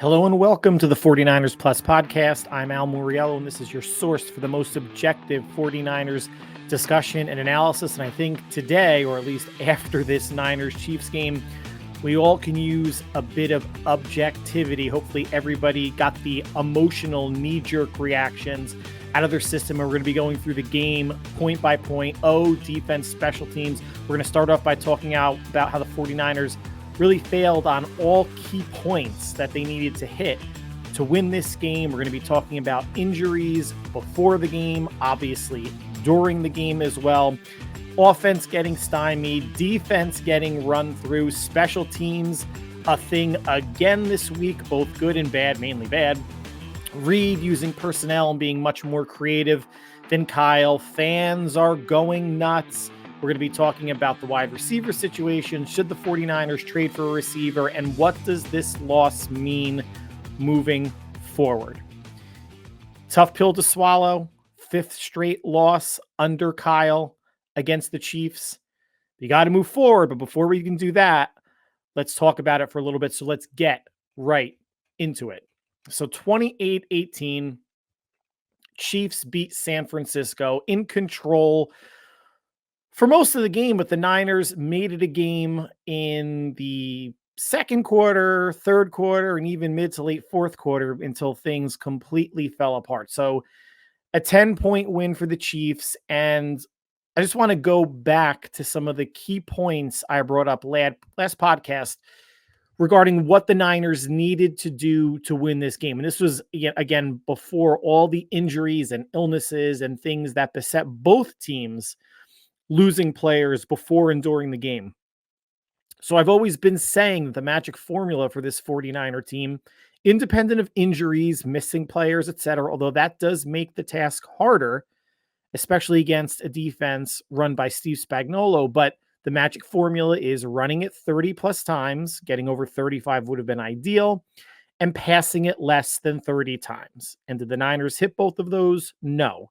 Hello and welcome to the 49ers Plus podcast. I'm Al Muriello, and this is your source for the most objective 49ers discussion and analysis. And I think today, or at least after this Niners-Chiefs game, we all can use a bit of objectivity. Hopefully everybody got the emotional knee-jerk reactions out of their system. And we're going to be going through the game point by point. Defense, special teams. We're going to start off by talking about how the 49ers really failed on all key points that they needed to hit to win this game. We're going to be talking about injuries before the game, obviously during the game as well. Offense getting stymied, defense getting run through, special teams a thing again this week, both good and bad, mainly bad. Reed using personnel and being much more creative than Kyle. Fans are going nuts. We're going to be talking about the wide receiver situation. Should the 49ers trade for a receiver? And what does this loss mean moving forward? Tough pill to swallow. Fifth straight loss under Kyle against the Chiefs. You got to move forward. But before we can do that, let's talk about it for a little bit. So let's get right into it. So 28-18, Chiefs beat San Francisco in control for most of the game, but the Niners made it a game in the second quarter, third quarter, and even mid to late fourth quarter until things completely fell apart. So a 10-point win for the Chiefs. And I just want to go back to some of the key points I brought up last podcast regarding what the Niners needed to do to win this game. And this was, again, before all the injuries and illnesses and things that beset both teams losing players before and during the game. So I've always been saying that the magic formula for this 49er team, independent of injuries, missing players, etc., although that does make the task harder, especially against a defense run by Steve Spagnuolo, but the magic formula is running it 30 plus times, getting over 35 would have been ideal, and passing it less than 30 times. And did the Niners hit both of those? No.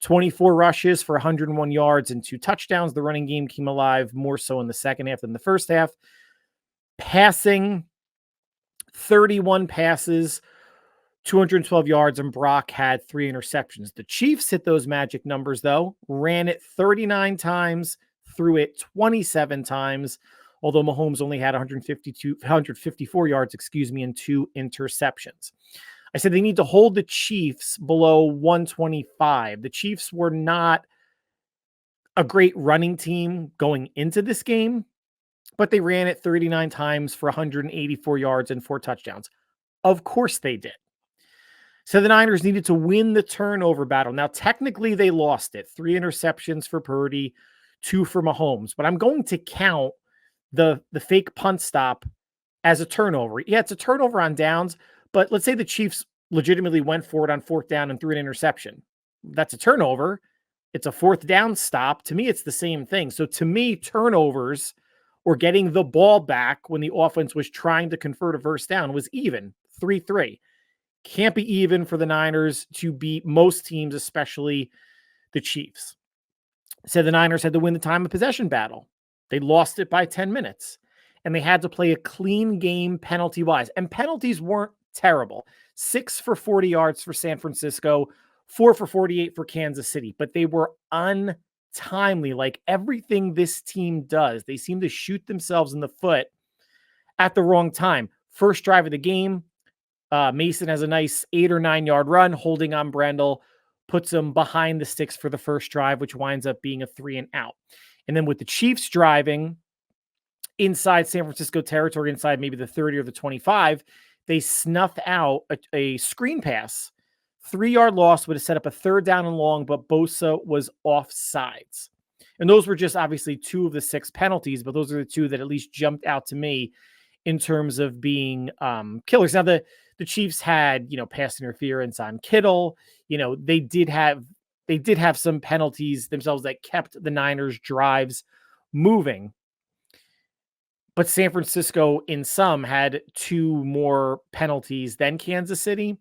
24 rushes for 101 yards and 2 touchdowns. The running game came alive more so in the second half than the first half. Passing, 31 passes, 212 yards, and Brock had 3 interceptions. The Chiefs hit those magic numbers, though. Ran it 39 times, threw it 27 times, although Mahomes only had 154 yards, and 2 interceptions. I said they need to hold the Chiefs below 125. The Chiefs were not a great running team going into this game, but they ran it 39 times for 184 yards and 4 touchdowns. Of course they did. So the Niners needed to win the turnover battle. Now, technically, they lost it. 3 interceptions for Purdy, 2 for Mahomes. But I'm going to count the fake punt stop as a turnover. Yeah, it's a turnover on downs. But let's say the Chiefs legitimately went for it on 4th down and threw an interception. That's a turnover. It's a 4th down stop. To me, it's the same thing. So to me, turnovers or getting the ball back when the offense was trying to convert a first down was even, 3-3. Can't be even for the Niners to beat most teams, especially the Chiefs. So the Niners had to win the time of possession battle. They lost it by 10 minutes. And they had to play a clean game penalty-wise. And penalties weren't terrible. 6 for 40 yards for San Francisco, 4 for 48 for Kansas City, but they were untimely, like everything this team does. They seem to shoot themselves in the foot at the wrong time. First drive of the game, Mason has a nice 8 or 9 yard run, holding on Brendel, puts him behind the sticks for the first drive, which winds up being a 3 and out. And then with the Chiefs driving inside San Francisco territory, inside maybe the 30 or the 25, they snuffed out a screen pass. 3-yard loss would have set up a 3rd down and long, but Bosa was offsides. And those were just obviously 2 of the 6 penalties, but those are the 2 that at least jumped out to me in terms of being killers. Now, the Chiefs had, pass interference on Kittle. They did have some penalties themselves that kept the Niners' drives moving. But San Francisco, in some, had 2 more penalties than Kansas City,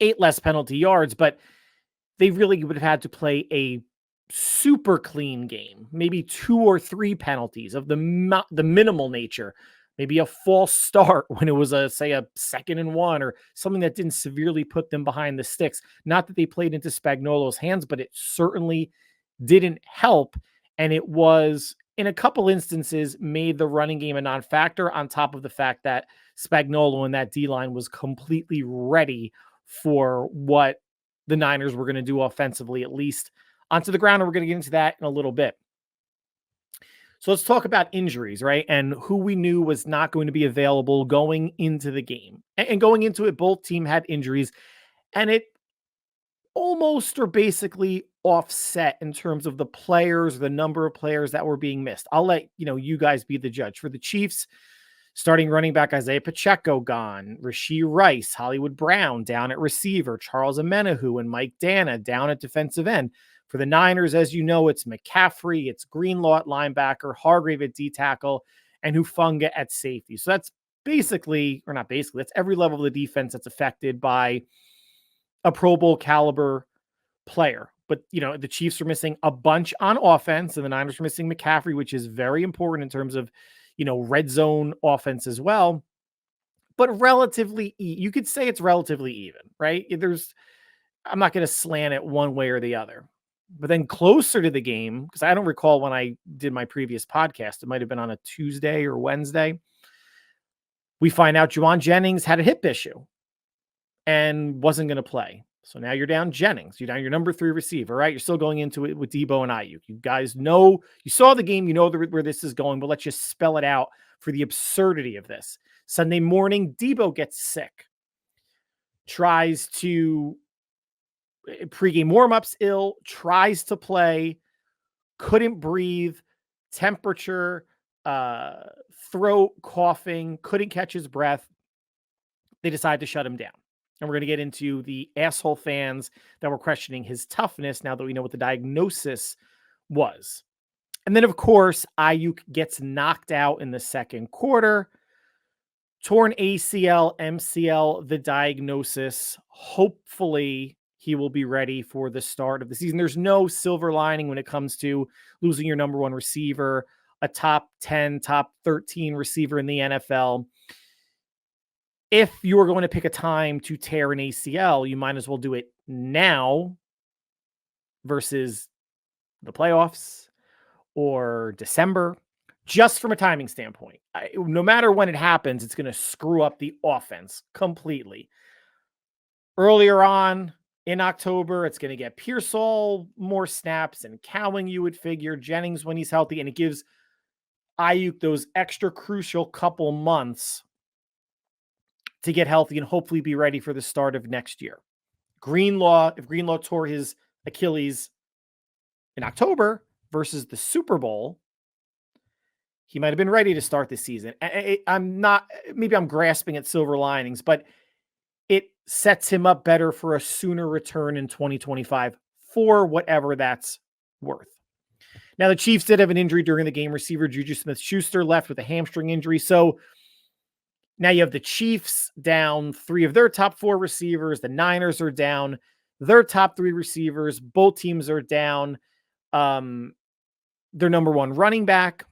8 less penalty yards, but they really would have had to play a super clean game, maybe 2 or 3 penalties of the minimal nature. maybe a false start when it was a 2nd and 1 or something that didn't severely put them behind the sticks. Not that they played into Spagnuolo's hands, but it certainly didn't help. And it was, in a couple instances, made the running game a non-factor, on top of the fact that Spagnuolo and that D-line was completely ready for what the Niners were going to do offensively, at least onto the ground. And we're going to get into that in a little bit. So let's talk about injuries, right? And who we knew was not going to be available going into the game. And going into it, both teams had injuries, and it almost or basically offset in terms of the players, the number of players that were being missed. I'll let you guys be the judge. For the Chiefs, starting running back Isaiah Pacheco gone, Rashee Rice, Hollywood Brown down at receiver, Charles Omenihu and Mike Dana down at defensive end. For the Niners, as you know, it's McCaffrey, it's Greenlaw at linebacker, Hargrave at D tackle, and Hufanga at safety. So that's basically, or not basically, that's every level of the defense that's affected by a Pro Bowl caliber player. But, the Chiefs are missing a bunch on offense, and the Niners are missing McCaffrey, which is very important in terms of, red zone offense as well. But relatively, you could say it's relatively even, right? I'm not going to slant it one way or the other. But then closer to the game, because I don't recall when I did my previous podcast, it might have been on a Tuesday or Wednesday, we find out Juwan Jennings had a hip issue and wasn't going to play. So now you're down Jennings. You're down your number 3 receiver, right? You're still going into it with Debo and Ayuk. You guys know, you saw the game, where this is going, but let's just spell it out for the absurdity of this. Sunday morning, Debo gets sick. Tries to pregame warmups ill, tries to play, couldn't breathe, temperature, throat, coughing, couldn't catch his breath. They decided to shut him down. And we're going to get into the asshole fans that were questioning his toughness now that we know what the diagnosis was. And then, of course, Ayuk gets knocked out in the second quarter. Torn ACL, MCL, the diagnosis. Hopefully, he will be ready for the start of the season. There's no silver lining when it comes to losing your number 1 receiver, a top 10, top 13 receiver in the NFL. If you are going to pick a time to tear an ACL, you might as well do it now versus the playoffs or December, just from a timing standpoint. No matter when it happens, it's going to screw up the offense completely. Earlier on in October, it's going to get Pearsall more snaps and Cowing, you would figure, Jennings when he's healthy, and it gives Ayuk those extra crucial couple months to get healthy and hopefully be ready for the start of next year. If Greenlaw tore his Achilles in October versus the Super Bowl, he might have been ready to start the season. Maybe I'm grasping at silver linings, but it sets him up better for a sooner return in 2025 for whatever that's worth. Now, the Chiefs did have an injury during the game. Receiver Juju Smith-Schuster left with a hamstring injury. So now you have the Chiefs down 3 of their top 4 receivers. The Niners are down their top 3 receivers. Both teams are down their number 1 running back.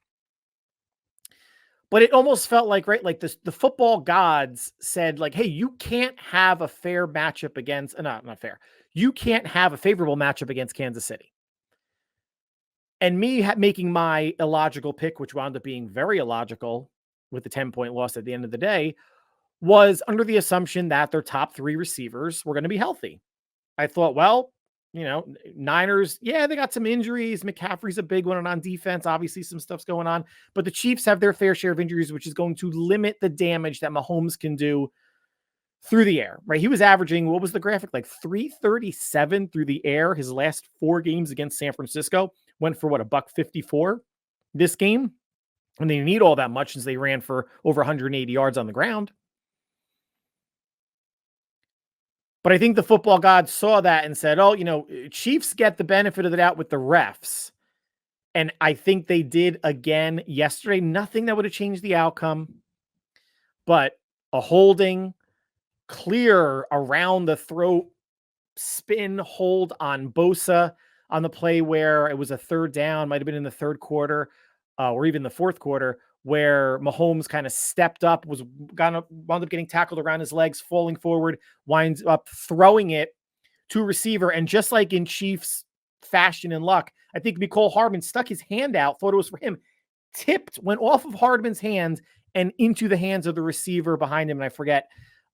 But it almost felt like, right, like the football gods said, like, hey, you can't have a fair matchup against, not fair. You can't have a favorable matchup against Kansas City. And me making my illogical pick, which wound up being very illogical with the 10-point loss at the end of the day, was under the assumption that their top 3 receivers were going to be healthy. I thought, well, Niners, yeah, they got some injuries. McCaffrey's a big one on defense. Obviously, some stuff's going on. But the Chiefs have their fair share of injuries, which is going to limit the damage that Mahomes can do through the air, right? He was averaging, what was the graphic? Like 337 through the air. His last 4 games against San Francisco went for, $154 this game. And they need all that much since they ran for over 180 yards on the ground. But I think the football gods saw that and said, oh, Chiefs get the benefit of the doubt with the refs. And I think they did again yesterday. Nothing that would have changed the outcome, but a holding, clear around the throat, spin hold on Bosa on the play where it was a 3rd down, might have been in the 3rd quarter or even the 4th quarter, where Mahomes kind of stepped up, wound up getting tackled around his legs, falling forward, winds up throwing it to a receiver. And just like in Chiefs fashion and luck, I think Mecole Hardman stuck his hand out, thought it was for him, tipped, went off of Hardman's hands and into the hands of the receiver behind him. And I forget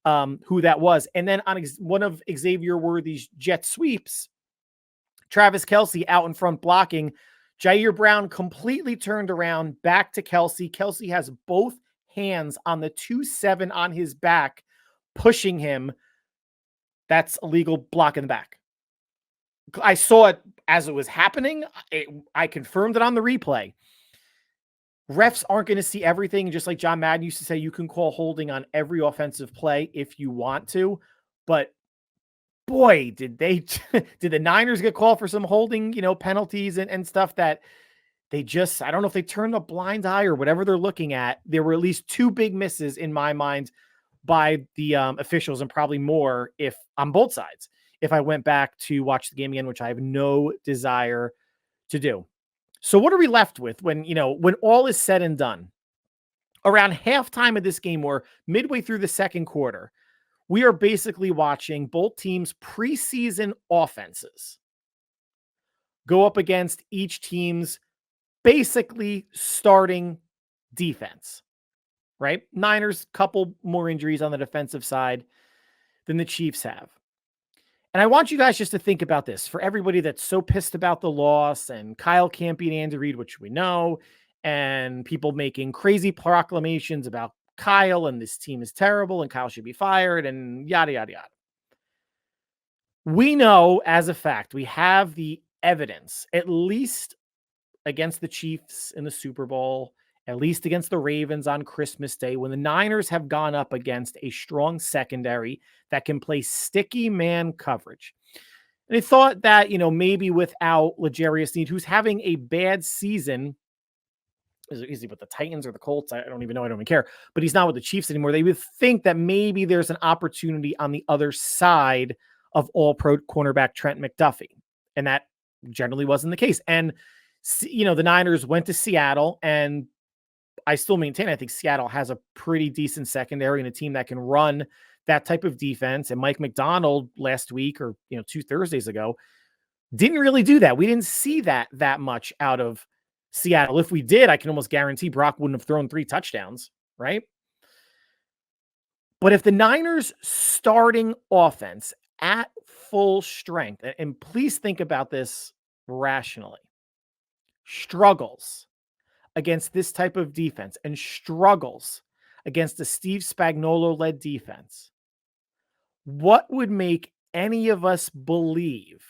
who that was. And then on one of Xavier Worthy's jet sweeps, Travis Kelce out in front blocking. Jair Brown completely turned around, back to Kelce. Kelce has both hands on the 2-7 on his back, pushing him. That's a legal block in the back. I saw it as it was happening. I confirmed it on the replay. Refs aren't going to see everything. Just like John Madden used to say, you can call holding on every offensive play if you want to. But boy, did the Niners get called for some holding, penalties and stuff that they just, I don't know if they turned a blind eye or whatever they're looking at. There were at least 2 big misses in my mind by the officials, and probably more if on both sides, if I went back to watch the game again, which I have no desire to do. So what are we left with when all is said and done? Around halftime of this game, or midway through the second quarter, we are basically watching both teams' preseason offenses go up against each team's basically starting defense, right? Niners, couple more injuries on the defensive side than the Chiefs have. And I want you guys just to think about this for everybody that's so pissed about the loss and Kyle can't beat Andy Reid, which we know, and people making crazy proclamations about Kyle and this team is terrible and Kyle should be fired and yada, yada, yada. We know as a fact, we have the evidence, at least against the Chiefs in the Super Bowl, at least against the Ravens on Christmas Day, when the Niners have gone up against a strong secondary that can play sticky man coverage. And I thought that, maybe without L'Jarius Sneed, who's having a bad season, is he with the Titans or the Colts? I don't even know. I don't even care. But he's not with the Chiefs anymore. They would think that maybe there's an opportunity on the other side of all-pro cornerback Trent McDuffie. And that generally wasn't the case. And, the Niners went to Seattle, and I still maintain I think Seattle has a pretty decent secondary and a team that can run that type of defense. And Mike McDonald last week, or 2 Thursdays ago, didn't really do that. We didn't see that much out of Seattle. If we did, I can almost guarantee Brock wouldn't have thrown 3 touchdowns, right? But if the Niners starting offense at full strength, and please think about this rationally, struggles against this type of defense and struggles against the Steve Spagnuolo-led defense, what would make any of us believe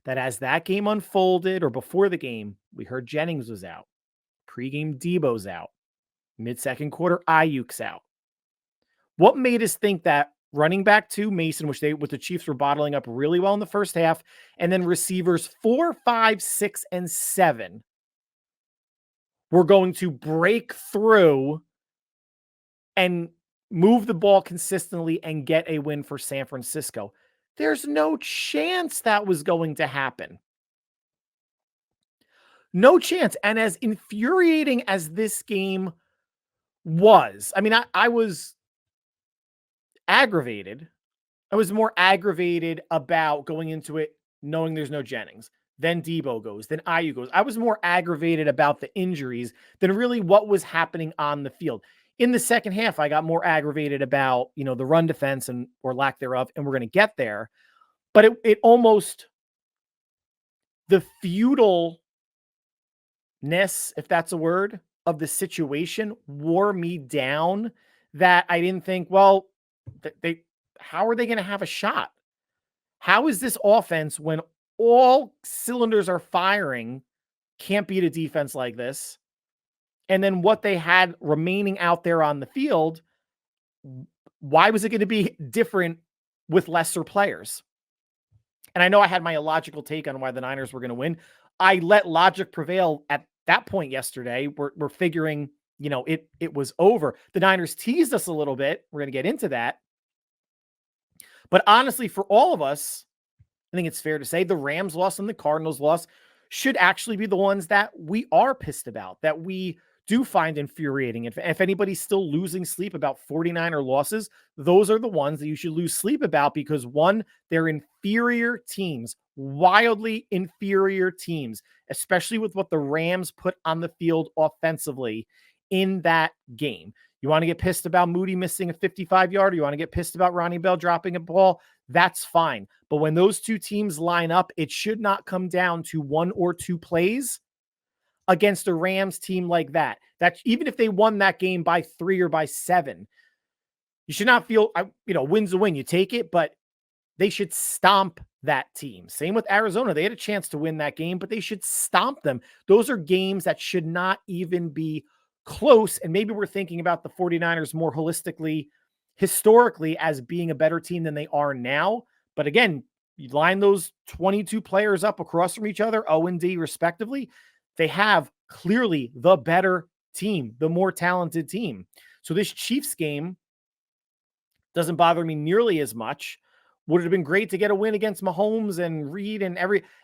that as that game unfolded, or before the game, we heard Jennings was out, pregame Debo's out, mid-second quarter Ayuk's out? What made us think that running back 2, Mason, which the Chiefs were bottling up really well in the first half, and then receivers 4, 5, 6, and 7 were going to break through and move the ball consistently and get a win for San Francisco? There's no chance that was going to happen. No chance. And as infuriating as this game was, I was aggravated. I was more aggravated about going into it knowing there's no Jennings. Then Debo goes, then Ayuk goes. I was more aggravated about the injuries than really what was happening on the field. In the second half, I got more aggravated about, the run defense or lack thereof, and we're going to get there. But it almost, the feudalness, if that's a word, of the situation wore me down, that I didn't think, well, how are they going to have a shot? How is this offense, when all cylinders are firing, can't beat a defense like this? And then what they had remaining out there on the field, why was it going to be different with lesser players? And I know I had my illogical take on why the Niners were going to win. I let logic prevail at that point yesterday. We're figuring, it was over. The Niners teased us a little bit. We're going to get into that. But honestly, for all of us, I think it's fair to say the Rams loss and the Cardinals loss should actually be the ones that we are pissed about, that we do find infuriating. If anybody's still losing sleep about 49er losses, those are the ones that you should lose sleep about, because one, they're inferior teams, wildly inferior teams, especially with what the Rams put on the field offensively in that game. You want to get pissed about Moody missing a 55-yarder? You want to get pissed about Ronnie Bell dropping a ball? That's fine. But when those two teams line up, it should not come down to one or two plays against a Rams team like that. That even if they won that game by 3 or by 7, you should not feel, win's a win. You take it, but they should stomp that team. Same with Arizona. They had a chance to win that game, but they should stomp them. Those are games that should not even be close. And maybe we're thinking about the 49ers more holistically, historically, as being a better team than they are now. But again, you line those 22 players up across from each other, O and D respectively, they have clearly the better team, the more talented team. So this Chiefs game doesn't bother me nearly as much. Would it have been great to get a win against Mahomes and Reed and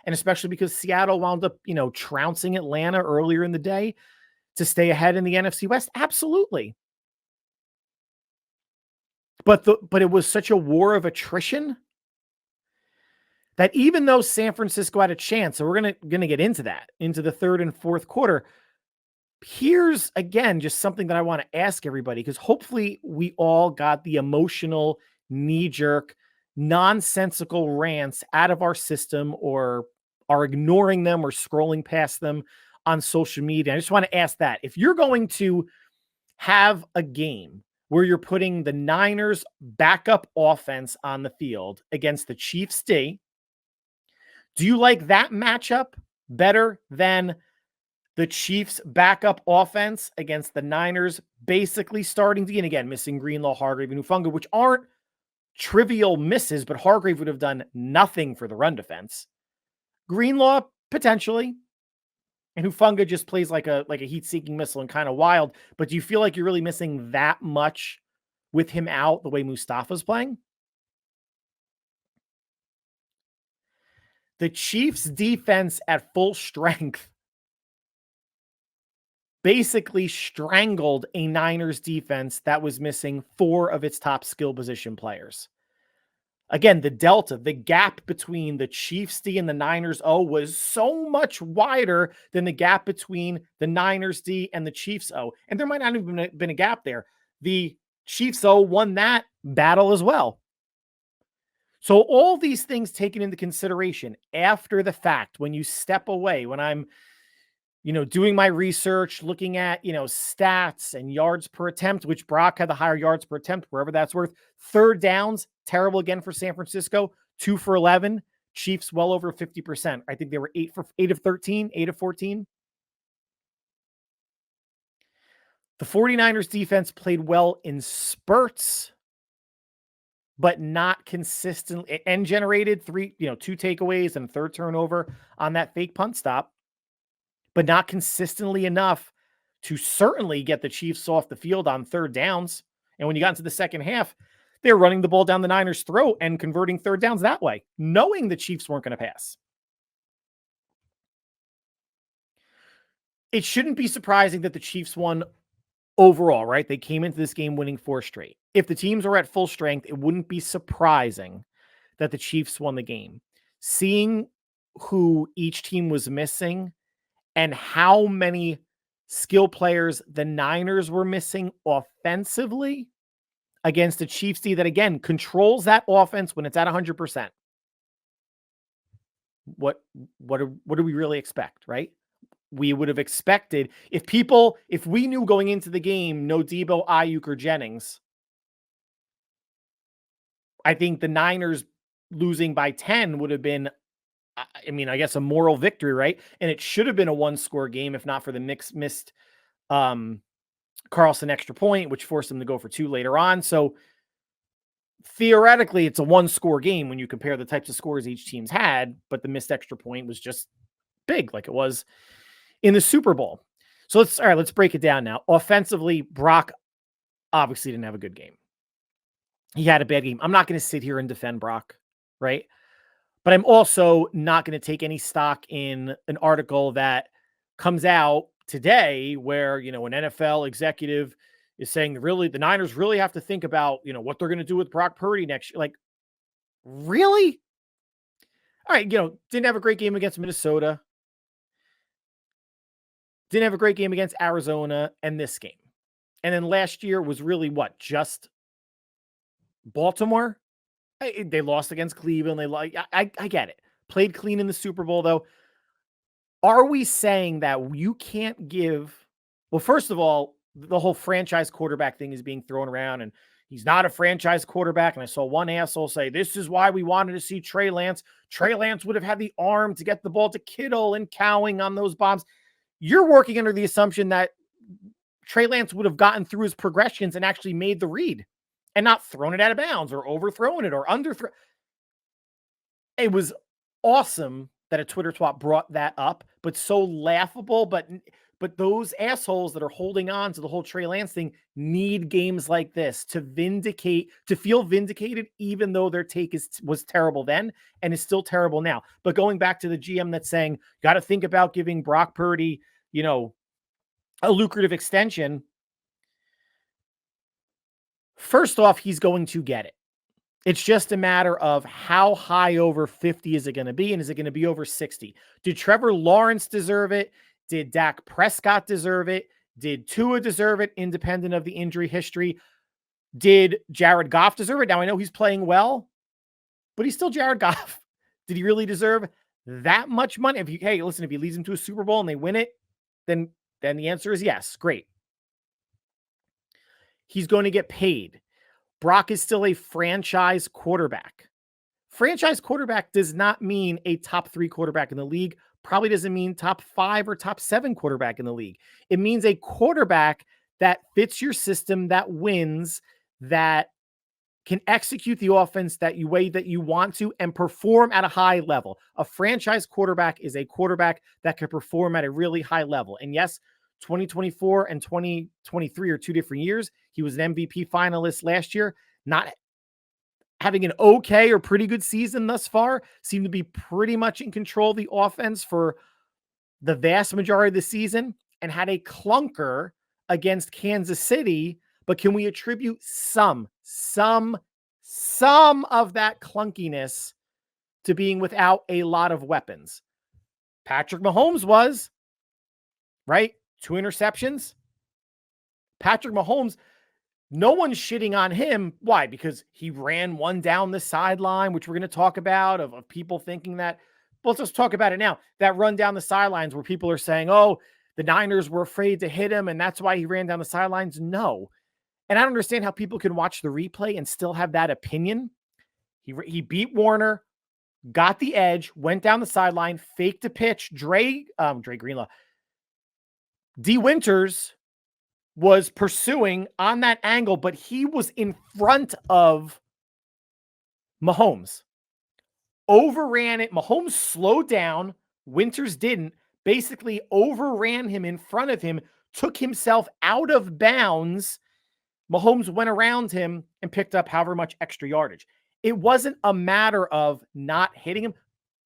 especially because Seattle wound up, trouncing Atlanta earlier in the day to stay ahead in the NFC West? Absolutely. But it was such a war of attrition that even though San Francisco had a chance, so we're gonna get into that, into the third and fourth quarter. Here's, again, just something that I want to ask everybody, because hopefully we all got the emotional, knee-jerk, nonsensical rants out of our system, or are ignoring them or scrolling past them on social media. I just want to ask that. If you're going to have a game where you're putting the Niners backup offense on the field against the Chiefs D, do you like that matchup better than the Chiefs backup offense against the Niners basically starting to, and again, missing Greenlaw, Hargrave, and Hufanga, which aren't trivial misses, but Hargrave would have done nothing for the run defense. Greenlaw, potentially. And Hufanga just plays like a heat-seeking missile and kind of wild. But do you feel like you're really missing that much with him out the way Mustafa's playing? The Chiefs defense at full strength basically strangled a Niners defense that was missing 4 of its top skill position players. Again, the delta, the gap between the Chiefs D and the Niners O was so much wider than the gap between the Niners D and the Chiefs O. And there might not have been a gap there. The Chiefs O won that battle as well. So all these things taken into consideration after the fact, when you step away, when I'm, doing my research, looking at, stats and yards per attempt, which Brock had the higher yards per attempt, wherever that's worth. Third downs, terrible again for San Francisco, 2 for 11. Chiefs well over 50%. I think they were 8 of 13, 8 of 14. The 49ers defense played well in spurts, but not consistently, and generated 2 takeaways and a third turnover on that fake punt stop, but not consistently enough to certainly get the Chiefs off the field on third downs. And when you got into the second half, they were running the ball down the Niners' throat and converting third downs that way, knowing the Chiefs weren't going to pass. It shouldn't be surprising that the Chiefs won overall, right? They came into this game winning 4 straight. If the teams were at full strength, it wouldn't be surprising that the Chiefs won the game. Seeing who each team was missing and how many skill players the Niners were missing offensively against the Chiefs D that, again, controls that offense when it's at 100%. What do we really expect, right? We would have expected, if we knew going into the game, no Debo, Ayuk, or Jennings, I think the Niners losing by 10 would have been, I guess, a moral victory, right? And it should have been a 1-score game if not for the missed Carlson extra point, which forced them to go for 2 later on. So theoretically, it's a 1-score game when you compare the types of scores each team's had, but the missed extra point was just big, like it was in the Super Bowl. So let's break it down now. Offensively, Brock obviously didn't have a good game. He had a bad game. I'm not going to sit here and defend Brock, right? But I'm also not going to take any stock in an article that comes out today where, an NFL executive is saying really the Niners really have to think about, what they're going to do with Brock Purdy next year. Like, really? All right, didn't have a great game against Minnesota. Didn't have a great game against Arizona and this game. And then last year was really what? Just Baltimore? They lost against Cleveland. I get it. Played clean in the Super Bowl, though. Are we saying that you can't give... Well, first of all, the whole franchise quarterback thing is being thrown around, and he's not a franchise quarterback. And I saw one asshole say, this is why we wanted to see Trey Lance. Trey Lance would have had the arm to get the ball to Kittle and Cowing on those bombs. You're working under the assumption that Trey Lance would have gotten through his progressions and actually made the read and not thrown it out of bounds or overthrown it or underthrown. It was awesome that a Twitter twat brought that up, but so laughable. But those assholes that are holding on to the whole Trey Lance thing need games like this to feel vindicated, even though their take was terrible then and is still terrible now. But going back to the GM that's saying, got to think about giving Brock Purdy, a lucrative extension. First off, he's going to get it. It's just a matter of how high over 50 is it going to be, and is it going to be over 60? Did Trevor Lawrence deserve it? Did Dak Prescott deserve it? Did Tua deserve it, independent of the injury history? Did Jared Goff deserve it? Now, I know he's playing well, but he's still Jared Goff. Did he really deserve that much money? If he leads them to a Super Bowl and they win it, then the answer is yes. Great. He's going to get paid. Brock is still a franchise quarterback. Franchise quarterback does not mean a top 3 quarterback in the league. Probably doesn't mean top 5 or top 7 quarterback in the league. It means a quarterback that fits your system, that wins, that can execute the offense that you want to and perform at a high level. A franchise quarterback is a quarterback that can perform at a really high level. And yes, 2024 and 2023 are 2 different years. He was an MVP finalist last year, not having an okay or pretty good season thus far, seemed to be pretty much in control of the offense for the vast majority of the season, and had a clunker against Kansas City. But can we attribute some of that clunkiness to being without a lot of weapons? Patrick Mahomes was, right? 2 interceptions. Patrick Mahomes, no one's shitting on him. Why? Because he ran one down the sideline, which we're going to talk about, of people thinking that. Well, let's just talk about it now. That run down the sidelines where people are saying, oh, the Niners were afraid to hit him, and that's why he ran down the sidelines. No. And I don't understand how people can watch the replay and still have that opinion. He beat Warner, got the edge, went down the sideline, faked a pitch. Dre Greenlaw. D. Winters was pursuing on that angle, but he was in front of Mahomes. Overran it. Mahomes slowed down. Winters didn't. Basically overran him in front of him, took himself out of bounds. Mahomes went around him and picked up however much extra yardage. It wasn't a matter of not hitting him.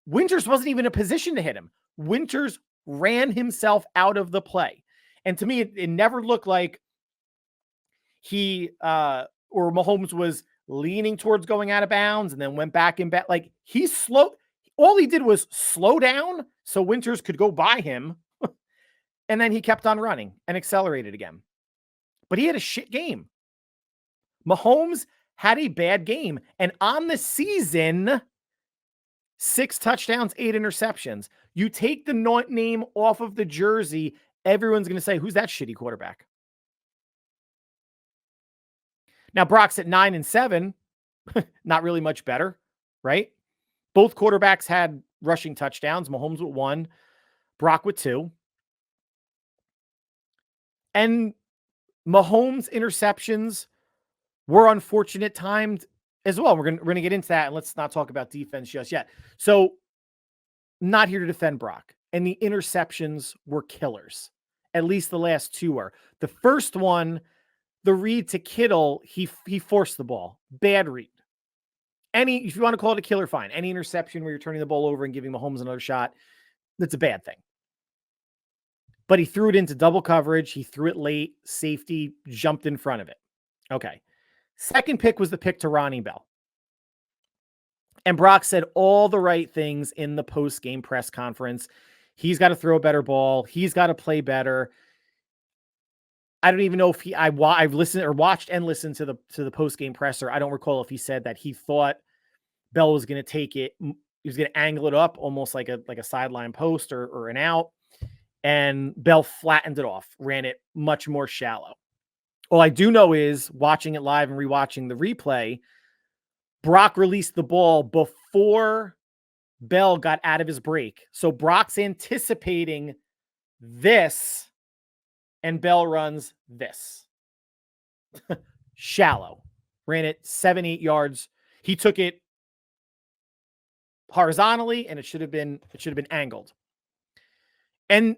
Winters wasn't even in a position to hit him. Winters ran himself out of the play. And to me, it never looked like he or Mahomes was leaning towards going out of bounds and then went back in back. Like, he slowed. All he did was slow down so Winters could go by him. And then he kept on running and accelerated again. But he had a shit game. Mahomes had a bad game. And on the season, 6 touchdowns, 8 interceptions. You take the name off of the jersey, everyone's going to say, who's that shitty quarterback? Now, Brock's at 9-7. Not really much better, right? Both quarterbacks had rushing touchdowns. Mahomes with 1, Brock with 2. And Mahomes' interceptions were unfortunate timed as well. We're going to get into that, and let's not talk about defense just yet. So, not here to defend Brock. And the interceptions were killers. At least the last 2 were. The first one, the read to Kittle, he forced the ball. Bad read. If you want to call it a killer, fine. Any interception where you're turning the ball over and giving Mahomes another shot, that's a bad thing. but he threw it into double coverage. He threw it late. Safety jumped in front of it. Okay. Second pick was the pick to Ronnie Bell. And Brock said all the right things in the post-game press conference. He's got to throw a better ball. He's got to play better. I don't even know if I've listened or watched and listened to the post-game presser. I don't recall if he said that he thought Bell was going to take it. He was going to angle it up almost like a sideline post or an out. And Bell flattened it off, ran it much more shallow. All I do know is watching it live and rewatching the replay, Brock released the ball before Bell got out of his break. So Brock's anticipating this, and Bell runs this. Shallow. Ran it 7-8 yards. He took it horizontally, and it should have been angled. And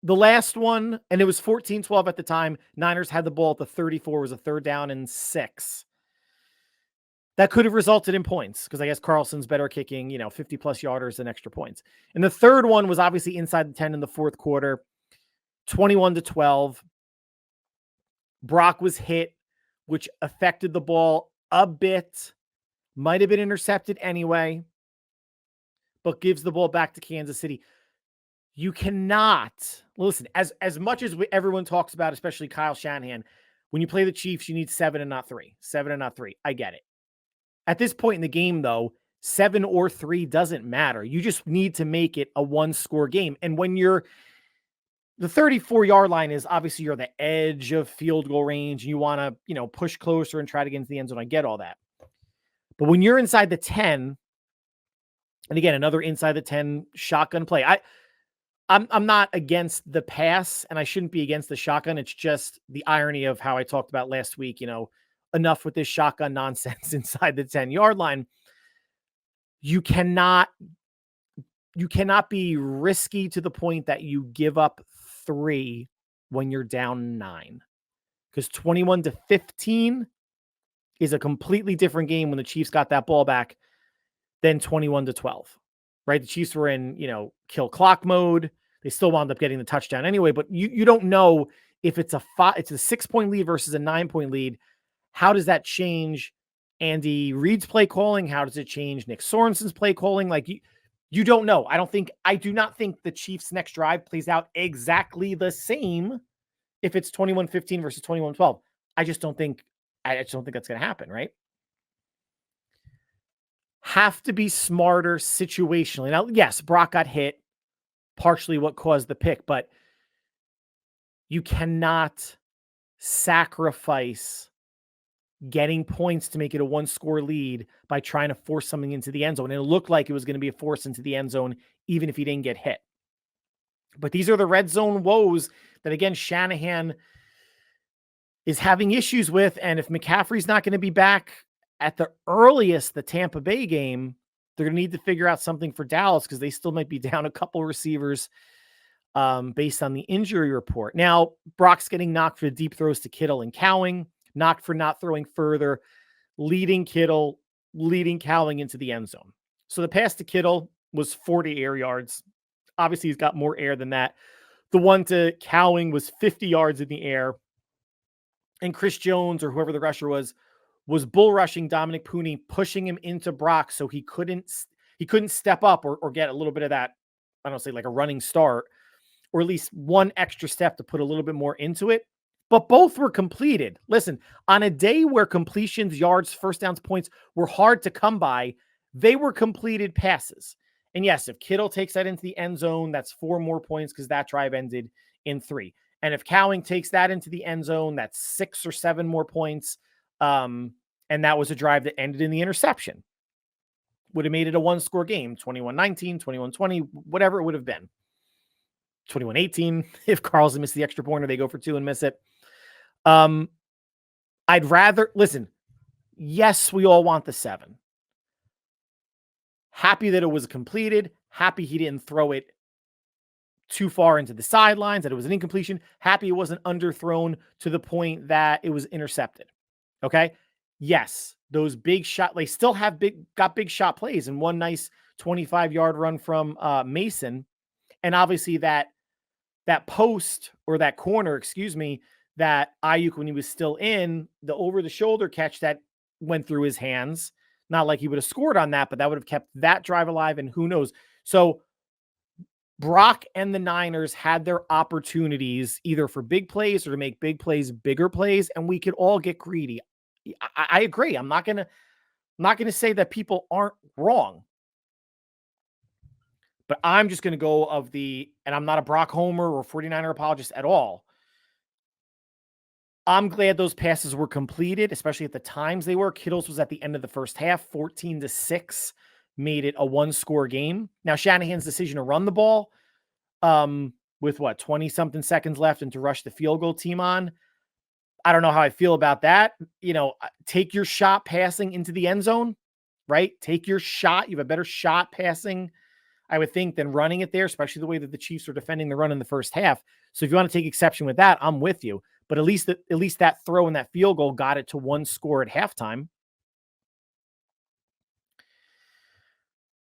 the last one, and it was 14-12 at the time. Niners had the ball at the 34. It was a 3rd down and 6. That could have resulted in points because I guess Carlson's better kicking, 50-plus yarders than extra points. And the third one was obviously inside the 10 in the fourth quarter, 21-12. Brock was hit, which affected the ball a bit. Might have been intercepted anyway, but gives the ball back to Kansas City. You cannot, listen, as much as everyone talks about, especially Kyle Shanahan, when you play the Chiefs, you need 7 and not 3. 7 and not 3. I get it. At this point in the game, though, 7 or 3 doesn't matter. You just need to make it a 1-score game. And when the 34-yard line is obviously you're the edge of field goal range, and you want to, push closer and try to get into the end zone. I get all that. But when you're inside the 10, and again, another inside the 10 shotgun play, I'm not against the pass, and I shouldn't be against the shotgun. It's just the irony of how I talked about last week, enough with this shotgun nonsense inside the 10-yard line. You cannot be risky to the point that you give up 3 when you're down 9, because 21-15 is a completely different game when the Chiefs got that ball back than 21-12, right? The Chiefs were in, kill clock mode. They still wound up getting the touchdown anyway, but you don't know if it's a 6-point lead versus a 9-point lead. How does that change Andy Reid's play calling? How does it change Nick Sorensen's play calling? Like you don't know. I do not think the Chiefs' next drive plays out exactly the same if it's 21-15 versus 21-12. I just don't think that's going to happen, right? Have to be smarter situationally. Now, yes, Brock got hit, partially what caused the pick, but you cannot sacrifice getting points to make it a 1-score lead by trying to force something into the end zone. And it looked like it was going to be a force into the end zone, even if he didn't get hit. But these are the red zone woes that, again, Shanahan is having issues with. And if McCaffrey's not going to be back at the earliest, the Tampa Bay game, they're going to need to figure out something for Dallas because they still might be down a couple receivers based on the injury report. Now, Brock's getting knocked for the deep throws to Kittle and Cowing, knocked for not throwing further, leading Kittle, leading Cowing into the end zone. So the pass to Kittle was 40 air yards. Obviously, he's got more air than that. The one to Cowing was 50 yards in the air. And Chris Jones, or whoever the rusher was bull rushing Dominic Pooney, pushing him into Brock so he couldn't step up or get a little bit of that, I don't say like a running start, or at least one extra step to put a little bit more into it. But both were completed. Listen, on a day where completions, yards, first downs, points were hard to come by, they were completed passes. And yes, if Kittle takes that into the end zone, that's 4 more points because that drive ended in 3. And if Cowing takes that into the end zone, that's 6 or 7 more points. And that was a drive that ended in the interception. Would have made it a 1-score game, 21-19, 21-20, whatever it would have been. 21-18, if Carlson missed the extra point or they go for 2 and miss it. I'd rather, listen, yes, we all want the 7. Happy that it was completed. Happy he didn't throw it too far into the sidelines, that it was an incompletion. Happy it wasn't underthrown to the point that it was intercepted. Okay? Yes, those big shot, they still have got big shot plays, and one nice 25-yard run from Mason. And obviously that that post or that corner, excuse me, that Ayuk, when he was still in, the over-the-shoulder catch that went through his hands. Not like he would have scored on that, but that would have kept that drive alive, and who knows. So Brock and the Niners had their opportunities either for big plays or to make big plays bigger plays, and we could all get greedy. I agree. I'm not gonna say that people aren't wrong, but I'm just gonna go of the, and I'm not a Brock homer or 49er apologist at all. I'm glad those passes were completed, especially at the times they were. Kittle's was at the end of the first half, 14-6, made it a one-score game. Now, Shanahan's decision to run the ball with 20-something seconds left and to rush the field goal team on, I don't know how I feel about that. Take your shot passing into the end zone, right? Take your shot. You have a better shot passing, I would think, than running it there, especially the way that the Chiefs are defending the run in the first half. So if you want to take exception with that, I'm with you. But at least that throw and that field goal got it to one score at halftime.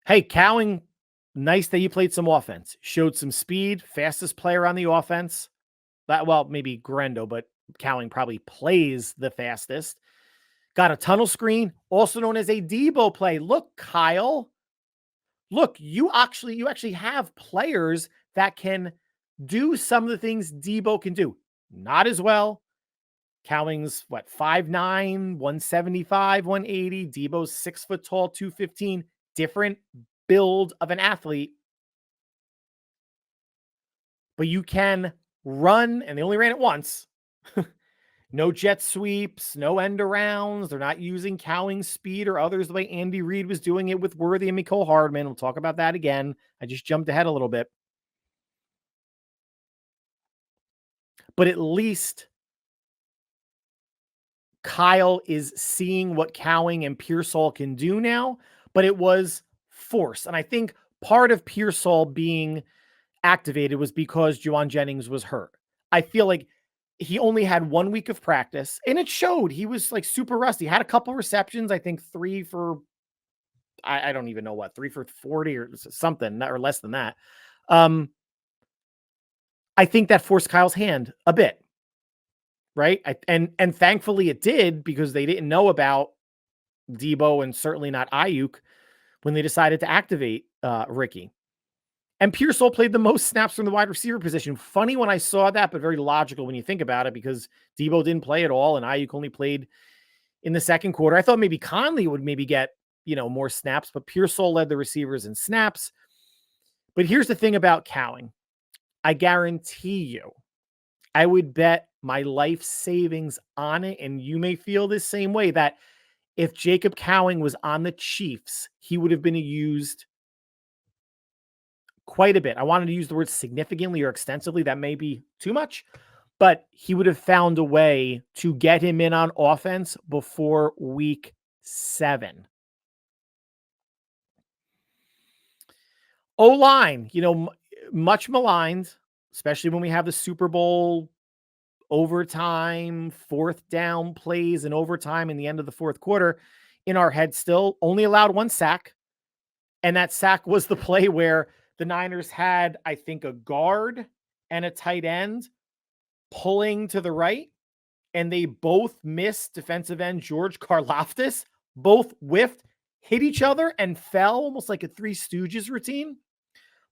Hey, Cowing, nice that you played some offense. Showed some speed, fastest player on the offense. Maybe Grendo, but Cowing probably plays the fastest. Got a tunnel screen, also known as a Debo play. Look, Kyle. Look, you actually have players that can do some of the things Debo can do. Not as well. Cowing's 5'9", 175, 180. Debo's 6 foot tall, 215. Different build of an athlete. But you can run, and they only ran it once. No jet sweeps, no end arounds. They're not using Cowing's speed or others the way Andy Reid was doing it with Worthy and Mecole Hardman. We'll talk about that again. I just jumped ahead a little bit. But at least Kyle is seeing what Cowing and Pearsall can do now, but it was forced. And I think part of Pearsall being activated was because Juwan Jennings was hurt. I feel like he only had 1 week of practice, and it showed. He was super rusty. Had a couple receptions, I think 3 for, I don't even know what, 3 for 40 or something, or less than that. I think that forced Kyle's hand a bit, right? And thankfully it did, because they didn't know about Debo and certainly not Ayuk when they decided to activate Ricky. And Pearsall played the most snaps from the wide receiver position. Funny when I saw that, but very logical when you think about it, because Debo didn't play at all and Ayuk only played in the second quarter. I thought maybe Conley would maybe get, more snaps, but Pearsall led the receivers in snaps. But here's the thing about Cowing. I guarantee you, I would bet my life savings on it, and you may feel the same way, that if Jacob Cowing was on the Chiefs, he would have been used quite a bit. I wanted to use the word significantly or extensively. That may be too much, but he would have found a way to get him in on offense before week 7. O-line, much maligned, especially when we have the Super Bowl overtime, 4th down plays and overtime in the end of the fourth quarter in our head still. Only allowed 1 sack. And that sack was the play where the Niners had, I think, a guard and a tight end pulling to the right, and they both missed defensive end George Karlaftis, both whiffed, hit each other, and fell, almost like a Three Stooges routine.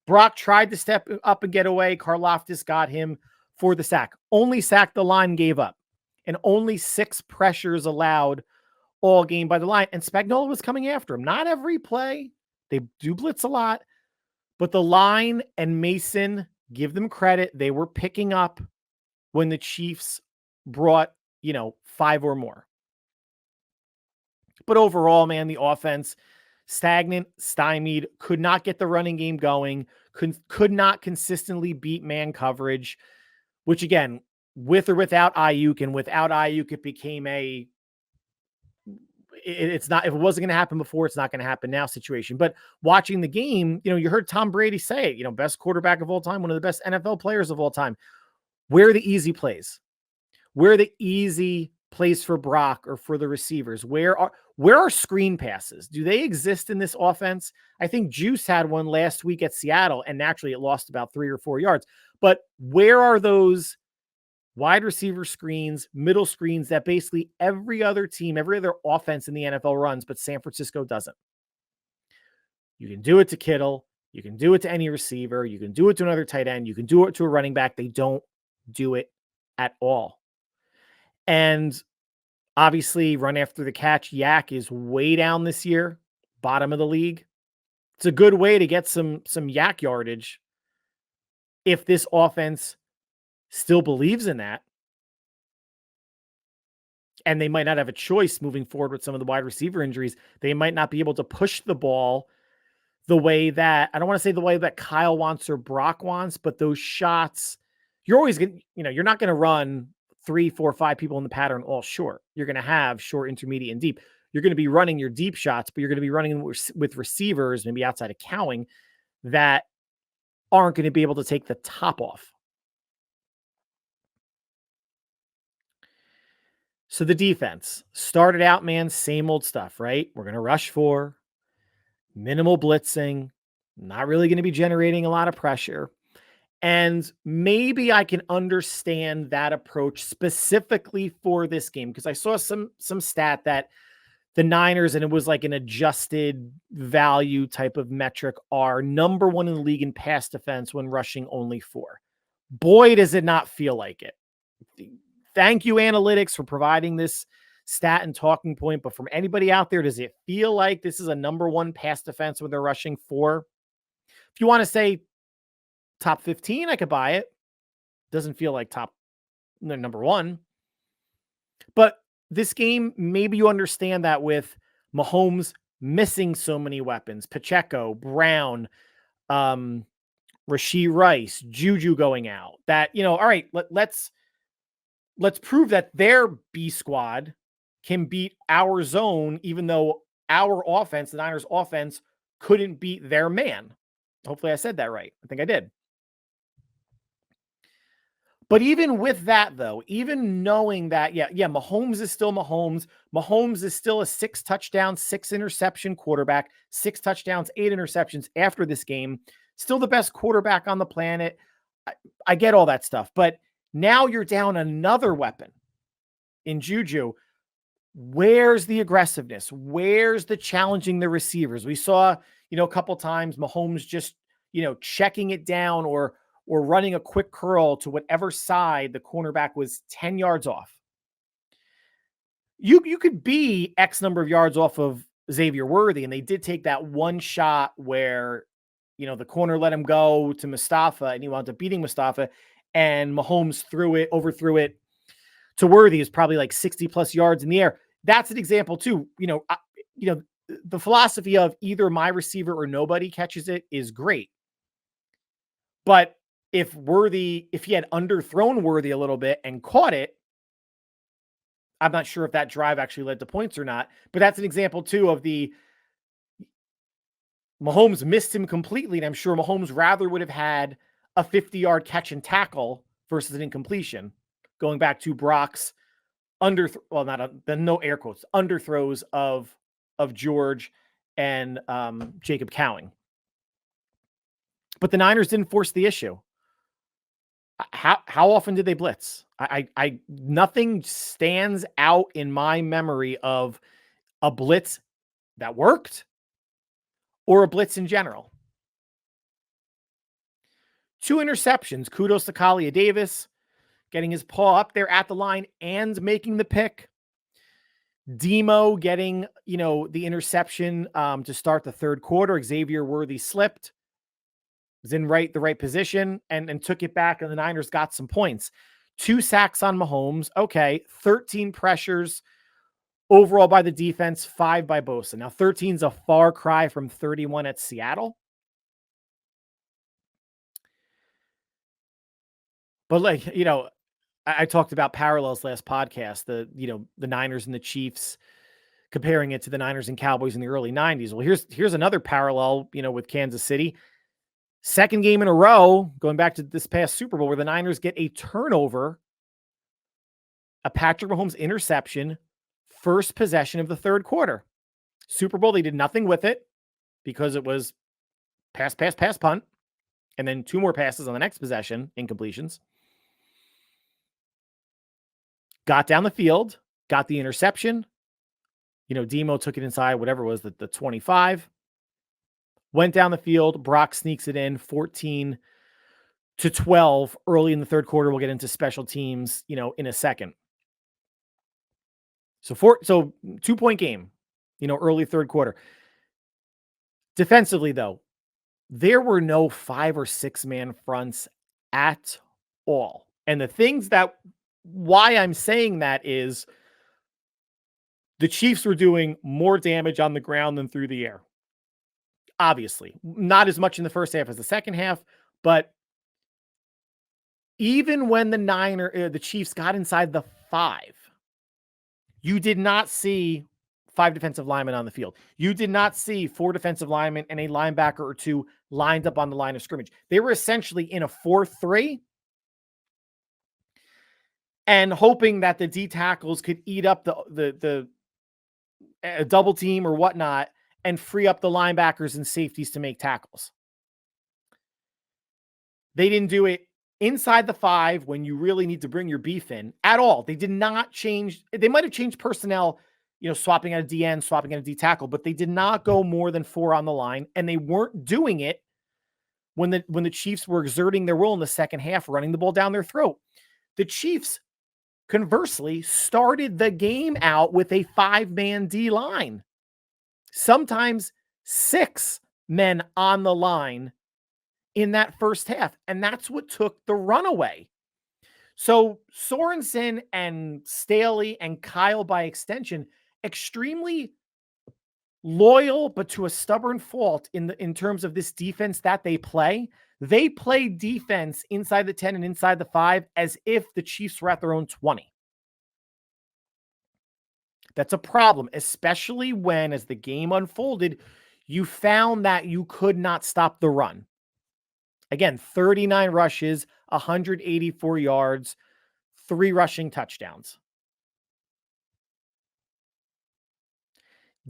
Brock tried to step up and get away. Karlaftis got him for the sack. Only sack the line gave up, and only 6 pressures allowed all game by the line. And Spagnuolo was coming after him. Not every play. They do blitz a lot. But the line and Mason, give them credit, they were picking up when the Chiefs brought, 5 or more. But overall, man, the offense, stagnant, stymied, could not get the running game going, could not consistently beat man coverage, which again, with or without Ayuk, and without Ayuk, it became it's not, if it wasn't going to happen before, it's not going to happen now situation. But watching the game, you heard Tom Brady say it, best quarterback of all time, one of the best NFL players of all time. Where are the easy plays? Where are the easy plays for Brock or for the receivers? Where are screen passes? Do they exist in this offense? I think Juice had one last week at Seattle, and naturally it lost about 3 or 4 yards. But where are those wide receiver screens, middle screens that basically every other team, every other offense in the NFL runs, but San Francisco doesn't? You can do it to Kittle. You can do it to any receiver. You can do it to another tight end. You can do it to a running back. They don't do it at all. And obviously, run after the catch yak is way down this year, bottom of the league. It's a good way to get some yak yardage if this offense still believes in that. And they might not have a choice moving forward with some of the wide receiver injuries. They might not be able to push the ball the way that, I don't want to say the way that Kyle wants or Brock wants, but those shots, you're always going to, you're not going to run 3, 4, 5 people in the pattern all short. You're going to have short, intermediate, and deep. You're going to be running your deep shots, but you're going to be running with receivers, maybe outside of Cowing, that aren't going to be able to take the top off. So the defense started out, man, same old stuff, right? We're going to rush 4, minimal blitzing, not really going to be generating a lot of pressure. And maybe I can understand that approach specifically for this game, because I saw some stat that the Niners, and it was like an adjusted value type of metric, are number 1 in the league in pass defense when rushing only 4. Boy, does it not feel like it. Thank you, analytics, for providing this stat and talking point. But from anybody out there, does it feel like this is a number 1 pass defense when they're rushing 4? If you want to say top 15, I could buy it. Doesn't feel like number 1. But this game, maybe you understand that with Mahomes missing so many weapons, Pacheco, Brown, Rashee Rice, Juju going out, that, all right, let's prove that their B squad can beat our zone, even though our offense, the Niners offense, couldn't beat their man. Hopefully I said that right. I think I did. But even with that, though, even knowing that, yeah, Mahomes is still Mahomes. Mahomes is still a 6 touchdown, 6 interception quarterback, 6 touchdowns, 8 interceptions after this game. Still the best quarterback on the planet. I get all that stuff. But now you're down another weapon in Juju. Where's the aggressiveness? Where's the challenging the receivers? We saw, a couple times Mahomes just, checking it down or running a quick curl to whatever side the cornerback was 10 yards off. You could be X number of yards off of Xavier Worthy, and they did take that one shot where, the corner let him go to Mustafa, and he wound up beating Mustafa, and Mahomes overthrew it to Worthy, is probably like 60 plus yards in the air. That's an example too. The philosophy of either my receiver or nobody catches it is great. But if he had underthrown Worthy a little bit and caught it, I'm not sure if that drive actually led to points or not, but that's an example too of the Mahomes missed him completely. And I'm sure Mahomes rather would have had a 50-yard catch and tackle versus an incompletion, going back to Brock's no air quotes, underthrows of George and Jacob Cowing. But the Niners didn't force the issue. How often did they blitz? I nothing stands out in my memory of a blitz that worked or a blitz in general. 2 interceptions. Kudos to Kalia Davis, getting his paw up there at the line and making the pick. Demo getting, the interception to start the third quarter. Xavier Worthy slipped, was in the right position, and took it back, and the Niners got some points. 2 sacks on Mahomes. Okay, 13 pressures overall by the defense, 5 by Bosa. Now, 13 is a far cry from 31 at Seattle. But I talked about parallels last podcast, the Niners and the Chiefs, comparing it to the Niners and Cowboys in the early 90s. Well, here's another parallel, with Kansas City. Second game in a row, going back to this past Super Bowl, where the Niners get a turnover, a Patrick Mahomes interception, first possession of the third quarter. Super Bowl, they did nothing with it because it was pass, punt. And then 2 more passes on the next possession, incompletions. Got down the field, got the interception. Demo took it inside, whatever it was, the 25. Went down the field. Brock sneaks it in 14-12 early in the third quarter. We'll get into special teams, in a second. So 2-point game, early third quarter. Defensively, though, there were no 5 or 6 man fronts at all. And the things why I'm saying that is the Chiefs were doing more damage on the ground than through the air. Obviously, not as much in the first half as the second half, but even when the Chiefs got inside the 5, you did not see 5 defensive linemen on the field. You did not see 4 defensive linemen and a linebacker or 2 lined up on the line of scrimmage. They were essentially in a 4-3 and hoping that the D tackles could eat up the double team or whatnot and free up the linebackers and safeties to make tackles. They didn't do it inside the 5 when you really need to bring your beef in at all. They did not change. They might have changed personnel, swapping out a DN, swapping out a D tackle, but they did not go more than 4 on the line, and they weren't doing it when the Chiefs were exerting their will in the second half, running the ball down their throat. The Chiefs, conversely, started the game out with a 5-man D line. Sometimes 6 men on the line in that first half. And that's what took the run away. So Sorensen and Staley and Kyle, by extension, extremely loyal, but to a stubborn fault in terms of this defense that they play. They play defense inside the 10 and inside the 5 as if the Chiefs were at their own 20. That's a problem, especially when, as the game unfolded, you found that you could not stop the run. Again, 39 rushes, 184 yards, 3 rushing touchdowns.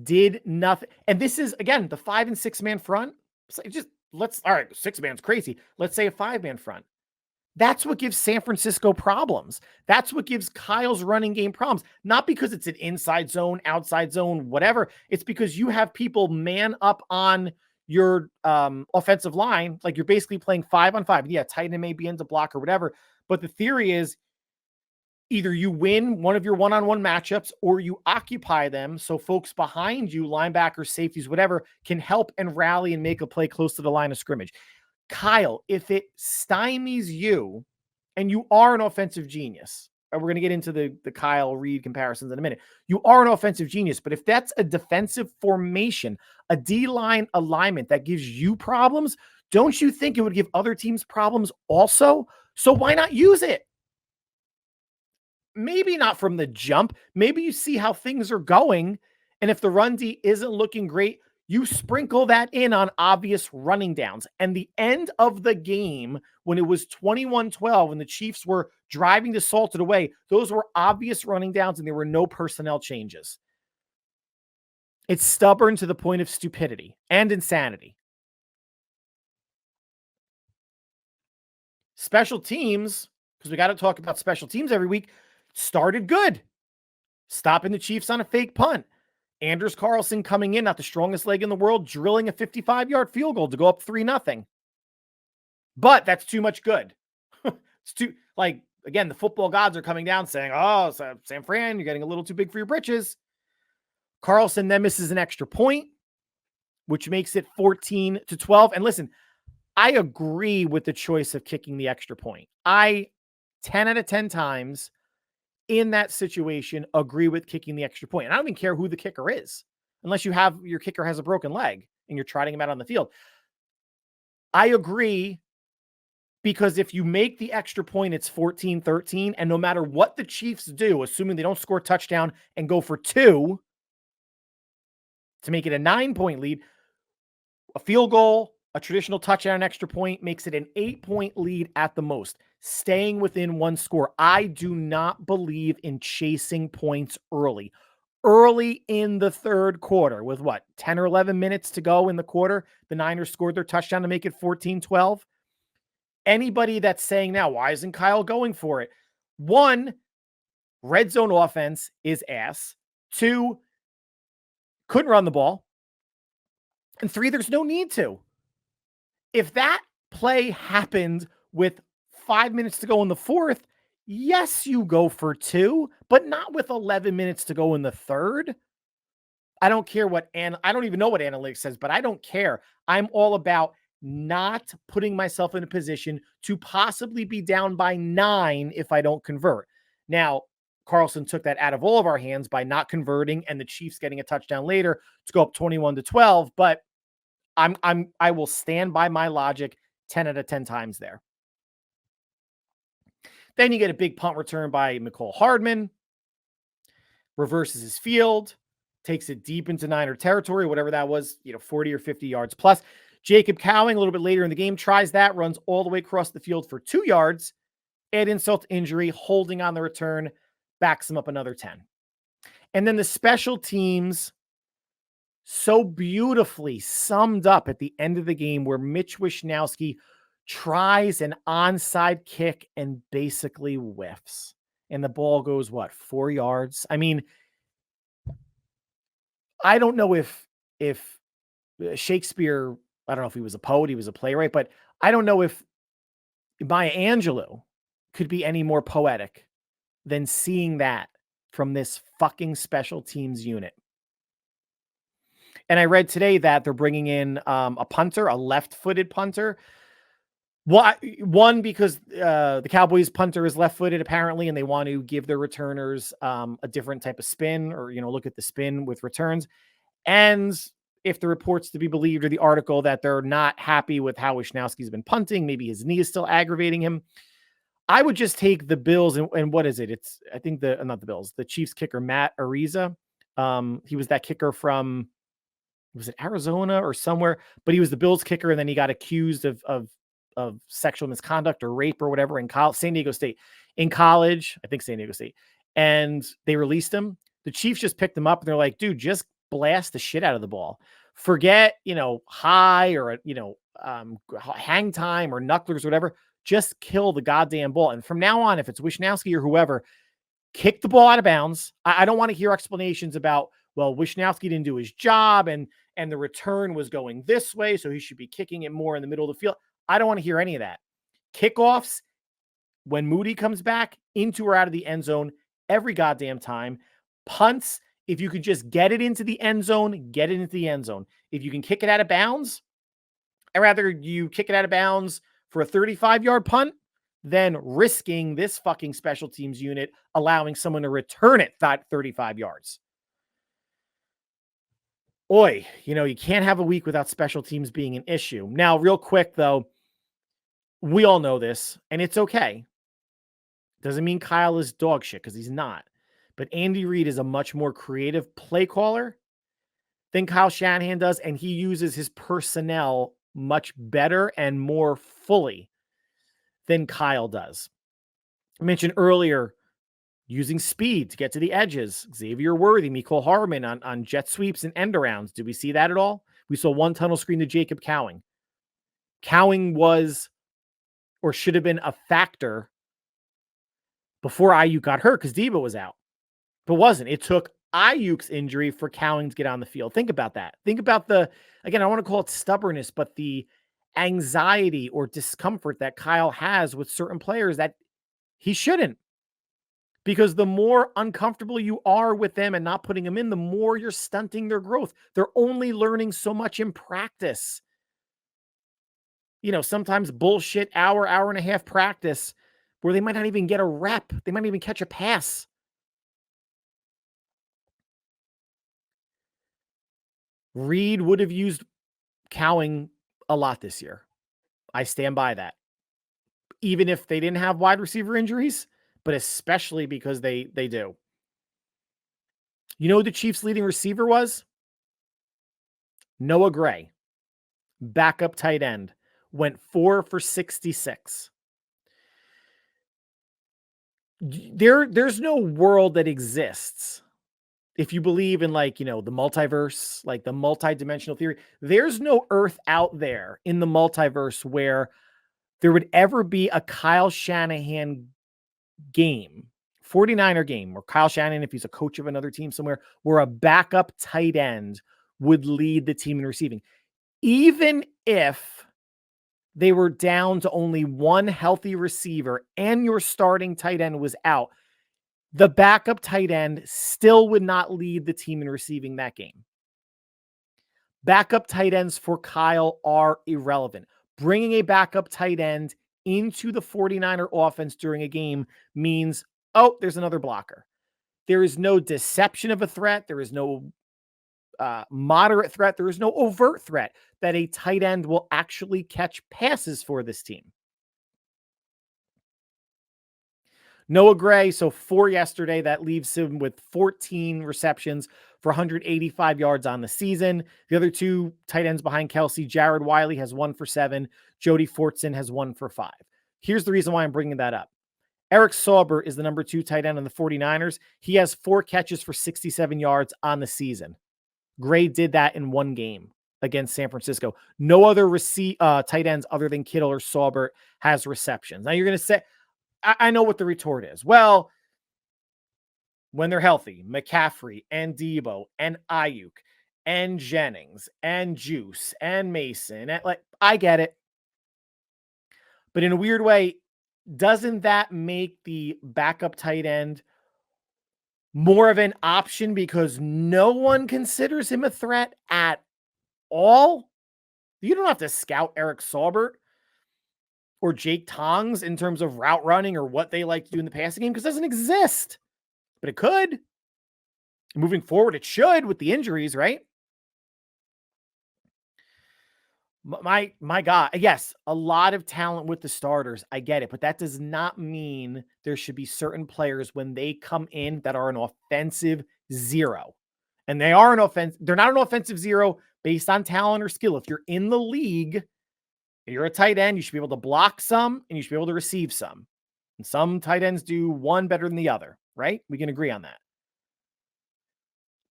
Did nothing. And this is, again, the 5 and 6 man front. So all right, 6 man's crazy. Let's say a 5-man front. That's what gives San Francisco problems. That's what gives Kyle's running game problems. Not because it's an inside zone, outside zone, whatever. It's because you have people man up on your offensive line. Like you're basically playing 5-on-5. Yeah, tight end may be into block or whatever. But the theory is either you win one of your one-on-one matchups or you occupy them so folks behind you, linebackers, safeties, whatever, can help and rally and make a play close to the line of scrimmage. Kyle, if it stymies you, and you are an offensive genius, and we're going to get into the Kyle Reed comparisons in a minute, you are an offensive genius, but if that's a defensive formation, a D-line alignment that gives you problems, don't you think it would give other teams problems also? So why not use it? Maybe not from the jump. Maybe you see how things are going, and if the run D isn't looking great, you sprinkle that in on obvious running downs. And the end of the game, when it was 21-12 and the Chiefs were driving to salt it away, those were obvious running downs and there were no personnel changes. It's stubborn to the point of stupidity and insanity. Special teams, because we got to talk about special teams every week, started good. Stopping the Chiefs on a fake punt. Anders Carlson coming in, not the strongest leg in the world, drilling a 55-yard field goal to go up 3-0. But that's too much good. It's too, again, the football gods are coming down saying, oh, San Fran, you're getting a little too big for your britches. Carlson then misses an extra point, which makes it 14-12. And listen, I agree with the choice of kicking the extra point. 10 out of 10 times in that situation, agree with kicking the extra point. And I don't even care who the kicker is, unless your kicker has a broken leg and you're trotting him out on the field. I agree, because if you make the extra point, it's 14-13. And no matter what the Chiefs do, assuming they don't score a touchdown and go for 2 to make it a 9-point lead, a field goal, a traditional touchdown, extra point makes it an 8-point lead at the most, staying within 1 score. I do not believe in chasing points early. Early in the third quarter, with 10 or 11 minutes to go in the quarter, the Niners scored their touchdown to make it 14-12. Anybody that's saying now, why isn't Kyle going for it? One, red zone offense is ass. Two, couldn't run the ball. And three, there's no need to. If that play happened with 5 minutes to go in the fourth, yes, you go for two, but not with 11 minutes to go in the third. I don't care what, and I don't even know what analytics says, but I don't care. I'm all about not putting myself in a position to possibly be down by 9 if I don't convert. Now, Carlson took that out of all of our hands by not converting and the Chiefs getting a touchdown later to go up 21-12, but I will stand by my logic 10 out of 10 times there. Then you get a big punt return by Mecole Hardman, reverses his field, takes it deep into Niner territory, whatever that was, 40 or 50 yards plus. Jacob Cowing, a little bit later in the game, tries that, runs all the way across the field for 2 yards. Add insult to injury, holding on the return, backs him up another 10. And then the special teams so beautifully summed up at the end of the game where Mitch Wishnowsky tries an onside kick and basically whiffs. And the ball goes, 4 yards? I mean, I don't know if Shakespeare, I don't know if he was a poet, he was a playwright, but I don't know if Maya Angelou could be any more poetic than seeing that from this fucking special teams unit. And I read today that they're bringing in a punter, a left-footed punter. One, because the Cowboys punter is left-footed apparently, and they want to give their returners a different type of spin, or look at the spin with returns. And if the reports to be believed or the article that they're not happy with how Wishnowsky's been punting, maybe his knee is still aggravating him. I would just take the Bills and what is it? It's I think not the Bills, the Chiefs kicker Matt Ariza. He was that kicker from, was it Arizona or somewhere? But he was the Bills kicker, and then he got accused of sexual misconduct or rape or whatever in San Diego State. In college, I think San Diego State, and they released him. The Chiefs just picked him up, and they're like, dude, just blast the shit out of the ball. Forget, high or, hang time or knucklers or whatever. Just kill the goddamn ball. And from now on, if it's Wishnowsky or whoever, kick the ball out of bounds. I don't want to hear explanations about, well, Wishnowsky didn't do his job and the return was going this way, so he should be kicking it more in the middle of the field. I don't want to hear any of that. Kickoffs, when Moody comes back, into or out of the end zone every goddamn time. Punts, if you could just get it into the end zone, get it into the end zone. If you can kick it out of bounds, I'd rather you kick it out of bounds for a 35-yard punt than risking this fucking special teams unit allowing someone to return it 35 yards. Oi, you can't have a week without special teams being an issue. Now, real quick, though, we all know this, and it's okay. Doesn't mean Kyle is dog shit, because he's not. But Andy Reid is a much more creative play caller than Kyle Shanahan does, and he uses his personnel much better and more fully than Kyle does. I mentioned earlier, using speed to get to the edges. Xavier Worthy, Mecole Hardman on jet sweeps and end arounds. Did we see that at all? We saw one tunnel screen to Jacob Cowing. Cowing was, or should have been, a factor before Ayuk got hurt because Debo was out. But wasn't. It took Ayuk's injury for Cowing to get on the field. Think about that. Think about again, I want to call it stubbornness, but the anxiety or discomfort that Kyle has with certain players that he shouldn't. Because the more uncomfortable you are with them and not putting them in, the more you're stunting their growth. They're only learning so much in practice. Sometimes bullshit hour and a half practice where they might not even get a rep. They might not even catch a pass. Reed would have used Cowing a lot this year. I stand by that. Even if they didn't have wide receiver injuries, but especially because they do. You know who the Chiefs' leading receiver was? Noah Gray, backup tight end, went 4 for 66. There's no world that exists, if you believe in the multiverse, like the multidimensional theory. There's no earth out there in the multiverse where there would ever be a Kyle Shanahan game, 49er game, where Kyle Shanahan, if he's a coach of another team somewhere, where a backup tight end would lead the team in receiving. Even if they were down to only one healthy receiver and your starting tight end was out, the backup tight end still would not lead the team in receiving that game. Backup tight ends for Kyle are irrelevant. Bringing a backup tight end into the 49er offense during a game means, oh, there's another blocker. There is no deception of a threat. There is no moderate threat. There is no overt threat that a tight end will actually catch passes for this team. Noah Gray, so 4 yesterday. That leaves him with 14 receptions for 185 yards on the season. The other two tight ends behind Kelsey, Jared Wiley has 1 for 7. Jody Fortson has 1 for 5. Here's the reason why I'm bringing that up. Eric Sauber is the number 2 tight end on the 49ers. He has 4 catches for 67 yards on the season. Gray did that in 1 game against San Francisco. No other tight ends other than Kittle or Sauber has receptions. Now you're going to say, I know what the retort is. Well, when they're healthy, McCaffrey and Debo and Ayuk and Jennings and Juice and Mason, and I get it. But in a weird way, doesn't that make the backup tight end more of an option because no one considers him a threat at all? You don't have to scout Eric Saubert or Jake Tongs in terms of route running or what they like to do in the passing game, because it doesn't exist. But it could. Moving forward, it should with the injuries, right? My God. Yes, a lot of talent with the starters. I get it. But that does not mean there should be certain players when they come in that are an offensive zero. And they are they're not an offensive zero based on talent or skill. If you're in the league, you're a tight end, you should be able to block some and you should be able to receive some. And some tight ends do one better than the other, right? We can agree on that.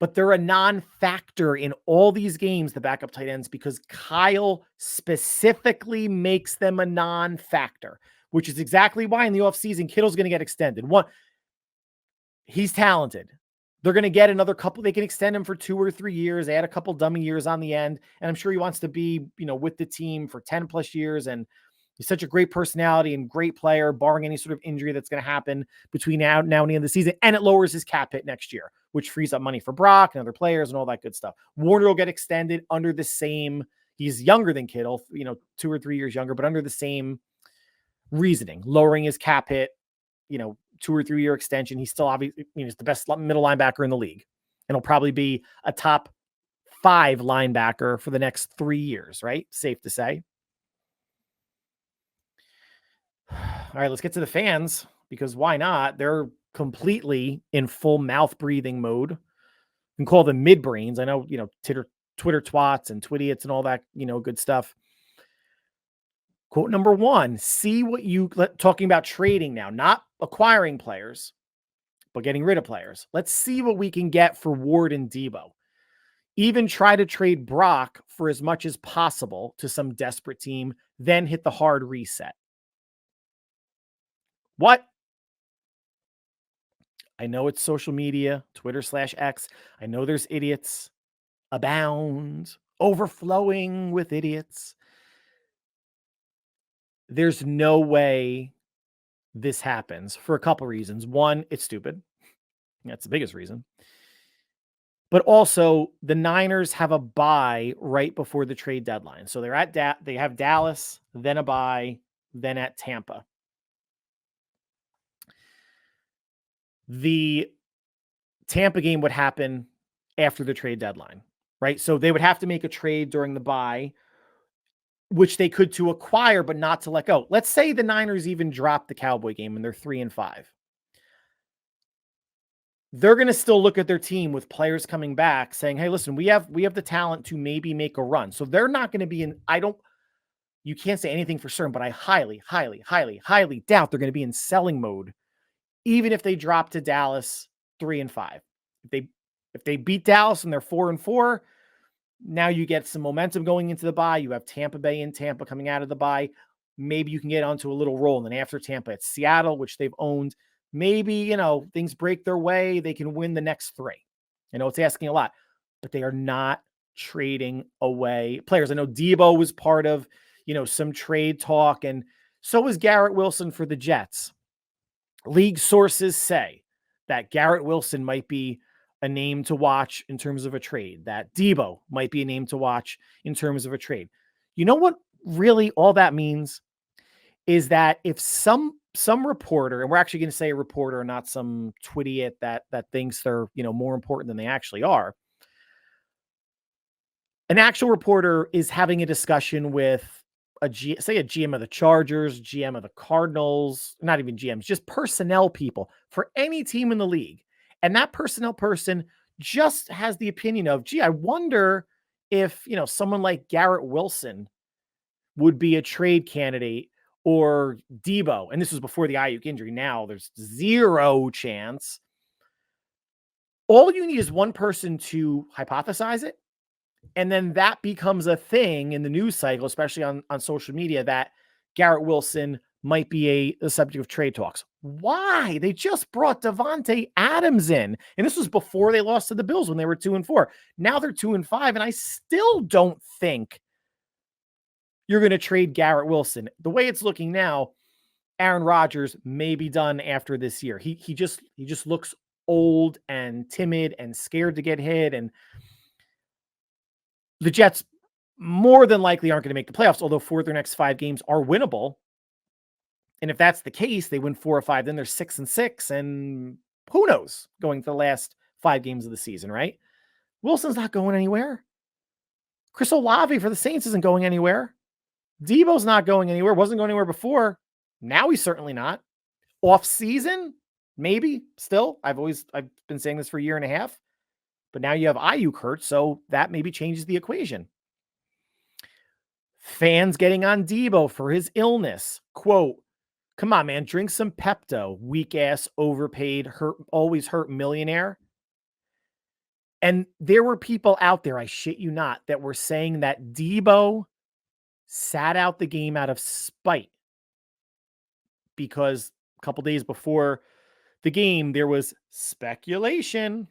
But they're a non-factor in all these games, the backup tight ends, because Kyle specifically makes them a non-factor, which is exactly why in the offseason, Kittle's going to get extended. One, he's talented. They're going to get another couple. They can extend him for 2 or 3 years, add a couple dummy years on the end. And I'm sure he wants to be, with the team for 10 plus years. And he's such a great personality and great player, barring any sort of injury that's going to happen between now and the end of the season. And it lowers his cap hit next year, which frees up money for Brock and other players and all that good stuff. Warner will get extended under the same, he's younger than Kittle, 2 or 3 years younger, but under the same reasoning, lowering his cap hit, 2 or 3 year extension. He's still obviously, he's the best middle linebacker in the league. And he'll probably be a top 5 linebacker for the next 3 years, right? Safe to say. All right, let's get to the fans, because why not? They're completely in full mouth breathing mode. You can call them midbrains. I know, Twitter twats and twidiots and all that, good stuff. Quote number 1, see what talking about trading now, not acquiring players, but getting rid of players. Let's see what we can get for Ward and Debo. Even try to trade Brock for as much as possible to some desperate team, then hit the hard reset. What? I know it's social media, Twitter/X. I know there's idiots abound, overflowing with idiots. There's no way this happens for a couple reasons. One, it's stupid. That's the biggest reason. But also, the Niners have a bye right before the trade deadline. So they're they have Dallas, then a bye, then at Tampa. The Tampa game would happen after the trade deadline, right? So they would have to make a trade during the bye, which they could to acquire, but not to let go. Let's say the Niners even drop the Cowboy game and they're 3-5. They're going to still look at their team with players coming back saying, hey, listen, we have the talent to maybe make a run. So they're not going to be you can't say anything for certain, but I highly, highly, highly, highly doubt they're going to be in selling mode, even if they drop to Dallas 3-5. If they beat Dallas and they're 4-4, now you get some momentum going into the bye. You have Tampa Bay and Tampa coming out of the bye. maybe you can get onto a little roll. And then after Tampa, it's Seattle, which they've owned. Maybe, things break their way. They can win the next three. I know it's asking a lot, but they are not trading away players. I know Debo was part of, some trade talk, and so was Garrett Wilson for the Jets. League sources say that Garrett Wilson might be a name to watch in terms of a trade, that Debo might be a name to watch in terms of a trade. You know what really all that means is that if some reporter, and we're actually going to say a reporter, not some twittiot that thinks they're, more important than they actually are. An actual reporter is having a discussion with say a GM of the Chargers, GM of the Cardinals, not even GMs, just personnel people for any team in the league. And that personnel person just has the opinion of, I wonder if, someone like Garrett Wilson would be a trade candidate, or Debo. And this was before the Ayuk injury. Now there's zero chance. All you need is one person to hypothesize it. And then that becomes a thing in the news cycle, especially on social media, that Garrett Wilson might be a subject of trade talks. Why? They just brought Devontae Adams in. And this was before they lost to the Bills when they were 2-4. Now they're 2-5. And I still don't think you're going to trade Garrett Wilson. The way it's looking now, Aaron Rodgers may be done after this year. He just looks old and timid and scared to get hit. And the Jets more than likely aren't going to make the playoffs, although 4 of their next 5 games are winnable. And if that's the case, they win 4 or 5, then they're 6-6, and who knows going to the last 5 games of the season, right? Wilson's not going anywhere. Chris Olave for the Saints isn't going anywhere. Debo's not going anywhere. Wasn't going anywhere before. Now he's certainly not. Off season, maybe still. I've been saying this for a year and a half. But now you have Ayuk hurt, so that maybe changes the equation. Fans getting on Debo for his illness. Quote, come on, man, drink some Pepto, weak-ass, overpaid, always hurt millionaire. And there were people out there, I shit you not, that were saying that Debo sat out the game out of spite because a couple days before the game, there was speculation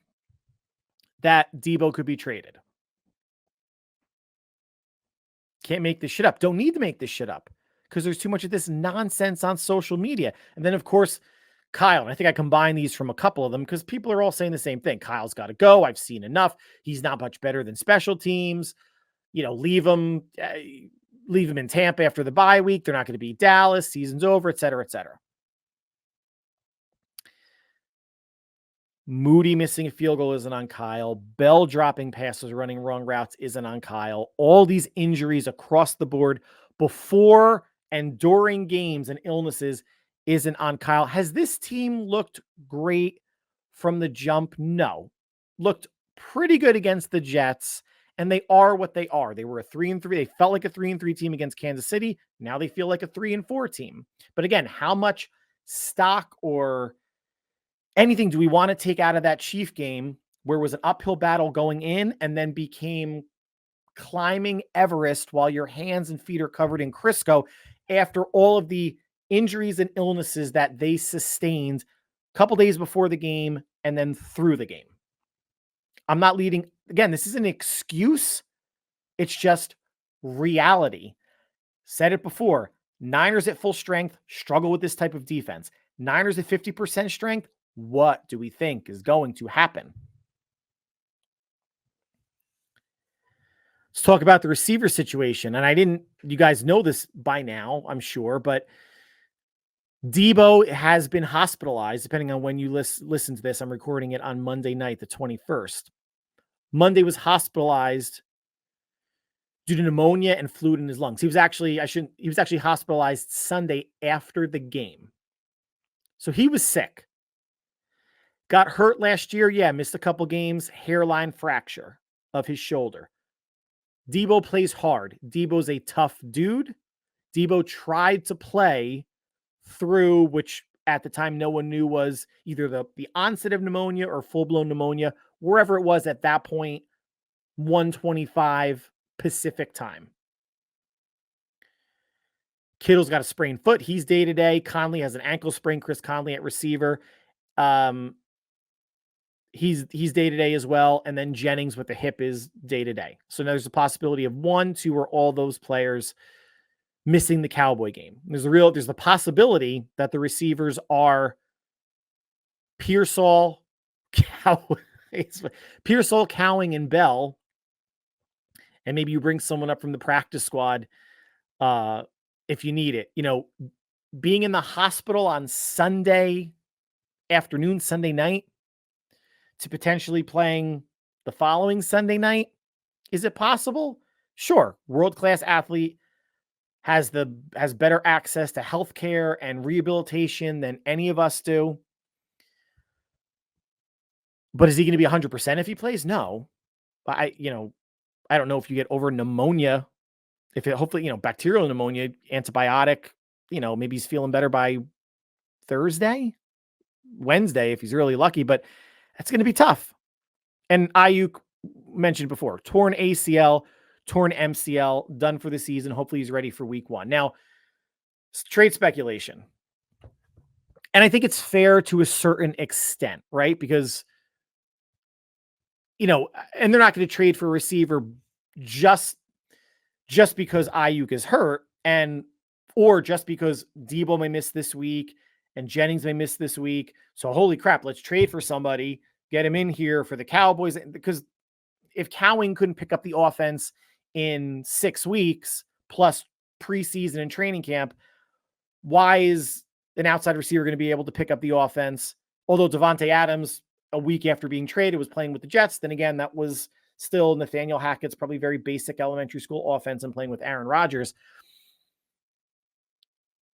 that Debo could be traded. Can't make this shit up. Don't need to make this shit up because there's too much of this nonsense on social media. And then, of course, Kyle, and I think I combined these from a couple of them because people are all saying the same thing. Kyle's got to go. I've seen enough. He's not much better than special teams. Leave him in Tampa after the bye week. They're not going to beat Dallas. Season's over, et cetera, et cetera. Moody missing a field goal isn't on Kyle. Bell dropping passes, running wrong routes isn't on Kyle. All these injuries across the board before and during games and illnesses isn't on Kyle. Has this team looked great from the jump? No. Looked pretty good against the Jets, and they are what they are. They were a 3-3. They felt like a 3-3 team against Kansas City. Now they feel like a 3-4 team. But again, how much stock or anything do we want to take out of that Chief game where it was an uphill battle going in and then became climbing Everest while your hands and feet are covered in Crisco after all of the injuries and illnesses that they sustained a couple days before the game and then through the game? I'm not leading. Again, this isn't an excuse. It's just reality. Said it before. Niners at full strength struggle with this type of defense. Niners at 50% strength. What do we think is going to happen? Let's talk about the receiver situation. And you guys know this by now, I'm sure, but Debo has been hospitalized, depending on when you listen to this. I'm recording it on Monday night, the 21st. Monday was hospitalized due to pneumonia and fluid in his lungs. He was actually hospitalized Sunday after the game. So he was sick. Got hurt last year. Yeah, missed a couple games. Hairline fracture of his shoulder. Debo plays hard. Debo's a tough dude. Debo tried to play through, which at the time no one knew was either the onset of pneumonia or full-blown pneumonia, wherever it was at that point, 1:25 Pacific time. Kittle's got a sprained foot. He's day-to-day. Conley has an ankle sprain. Chris Conley at receiver. He's day-to-day as well. And then Jennings with the hip is day-to-day. So now there's a possibility of 1, 2, or all those players missing the Cowboy game. There's the possibility that the receivers are Pearsall, Cowing, and Bell. And maybe you bring someone up from the practice squad if you need it. Being in the hospital on Sunday afternoon, Sunday night, to potentially playing the following Sunday night. Is it possible? Sure. World-class athlete has better access to healthcare and rehabilitation than any of us do. But is he going to be 100% if he plays? No. I don't know if you get over pneumonia, hopefully, bacterial pneumonia, antibiotic, maybe he's feeling better by Thursday, Wednesday, if he's really lucky, but that's going to be tough. And Ayuk mentioned before, torn ACL, torn MCL, done for the season. Hopefully he's ready for week 1. Now, trade speculation. And I think it's fair to a certain extent, right? Because, and they're not going to trade for a receiver just because Ayuk is hurt or just because Debo may miss this week and Jennings may miss this week. So holy crap, let's trade for somebody, get him in here for the Cowboys. Because if Cowing couldn't pick up the offense in 6 weeks plus preseason and training camp, why is an outside receiver going to be able to pick up the offense? Although Devontae Adams, a week after being traded, was playing with the Jets. Then again, that was still Nathaniel Hackett's probably very basic elementary school offense and playing with Aaron Rodgers.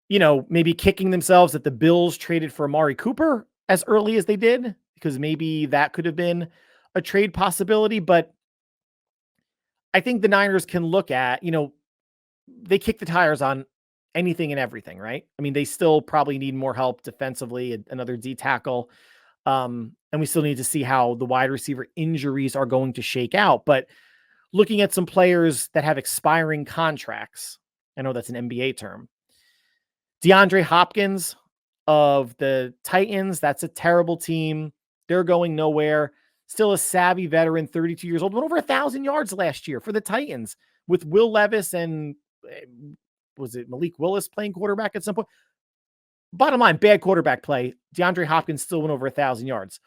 Maybe kicking themselves that the Bills traded for Amari Cooper as early as they did, because maybe that could have been a trade possibility. But I think the Niners can look at, they kick the tires on anything and everything, right? I mean, they still probably need more help defensively, another D tackle. And we still need to see how the wide receiver injuries are going to shake out. But looking at some players that have expiring contracts, I know that's an NBA term. DeAndre Hopkins of the Titans, that's a terrible team. They're going nowhere. Still a savvy veteran, 32 years old, went over 1,000 yards last year for the Titans with Will Levis and was it Malik Willis playing quarterback at some point? Bottom line, bad quarterback play. DeAndre Hopkins still went over 1,000 yards.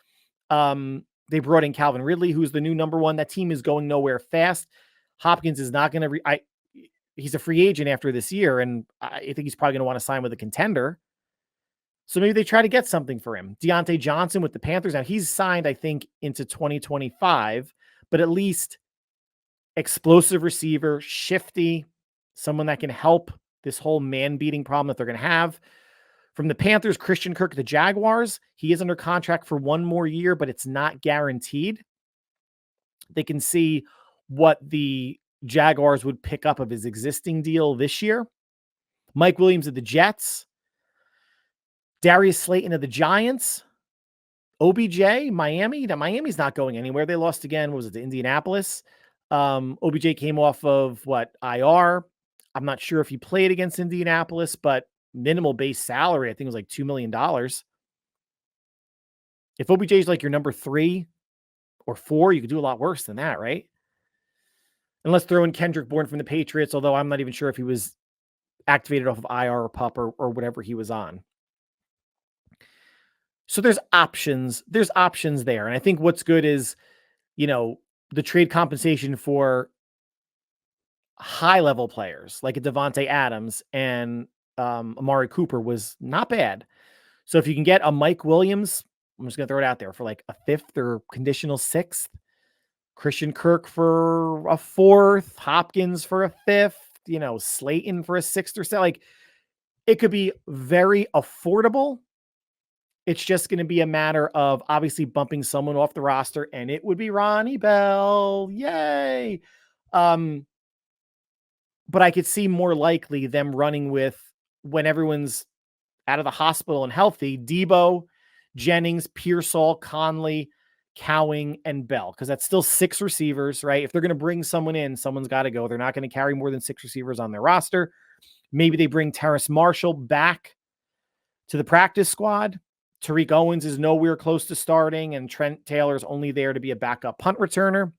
They brought in Calvin Ridley, who's the new number 1. That team is going nowhere fast. Hopkins is not going to he's a free agent after this year, and I think he's probably going to want to sign with a contender. So maybe they try to get something for him. Deontay Johnson with the Panthers. Now he's signed, I think, into 2025, but at least explosive receiver, shifty, someone that can help this whole man-beating problem that they're going to have. From the Panthers, Christian Kirk, the Jaguars, he is under contract for 1 more year, but it's not guaranteed. They can see what the Jaguars would pick up of his existing deal this year. Mike Williams of the Jets. Darius Slayton of the Giants. OBJ, Miami. Now, Miami's not going anywhere. They lost again. What was it, to Indianapolis? OBJ came off of IR. I'm not sure if he played against Indianapolis, but minimal base salary, I think it was like $2 million. If OBJ is like your number 3 or 4, you could do a lot worse than that, right? And let's throw in Kendrick Bourne from the Patriots, although I'm not even sure if he was activated off of IR or PUP or whatever he was on. So there's options. There's options there. And I think what's good is, the trade compensation for high-level players like a Devontae Adams and Amari Cooper was not bad. So if you can get a Mike Williams, I'm just going to throw it out there for like a 5th or conditional 6th, Christian Kirk for a 4th, Hopkins for a 5th, Slayton for a 6th or 7th. Like, it could be very affordable. It's just going to be a matter of obviously bumping someone off the roster, and it would be Ronnie Bell. Yay. But I could see more likely them running with, when everyone's out of the hospital and healthy, Debo, Jennings, Pearsall, Conley, Cowing, and Bell, because that's still 6 receivers, right? If they're going to bring someone in, someone's got to go. They're not going to carry more than 6 receivers on their roster. Maybe they bring Terrace Marshall back to the practice squad. Tariq Owens is nowhere close to starting, and Trent Taylor's only there to be a backup punt returner.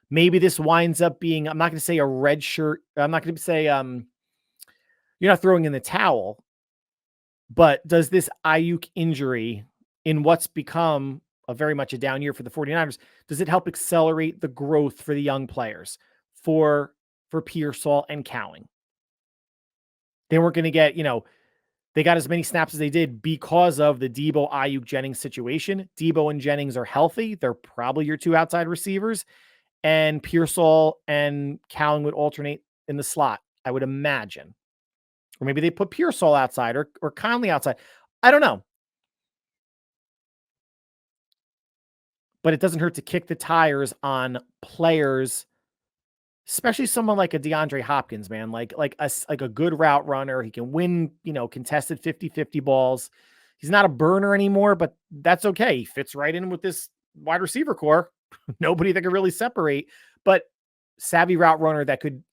Maybe this winds up being, I'm not going to say a red shirt. I'm not going to say you're not throwing in the towel, but does this Ayuk injury in what's become a very much a down year for the 49ers, does it help accelerate the growth for the young players, for Pearsall and Cowing? They weren't going to get, they got as many snaps as they did because of the Debo Ayuk Jennings situation. Debo and Jennings are healthy. They're probably your two outside receivers, and Pearsall and Cowing would alternate in the slot, I would imagine. Or maybe they put Pearsall outside or Conley outside. I don't know. But it doesn't hurt to kick the tires on players, especially someone like a DeAndre Hopkins, man, like a good route runner. He can win, contested 50-50 balls. He's not a burner anymore, but that's okay. He fits right in with this wide receiver core. Nobody that could really separate, but savvy route runner that could,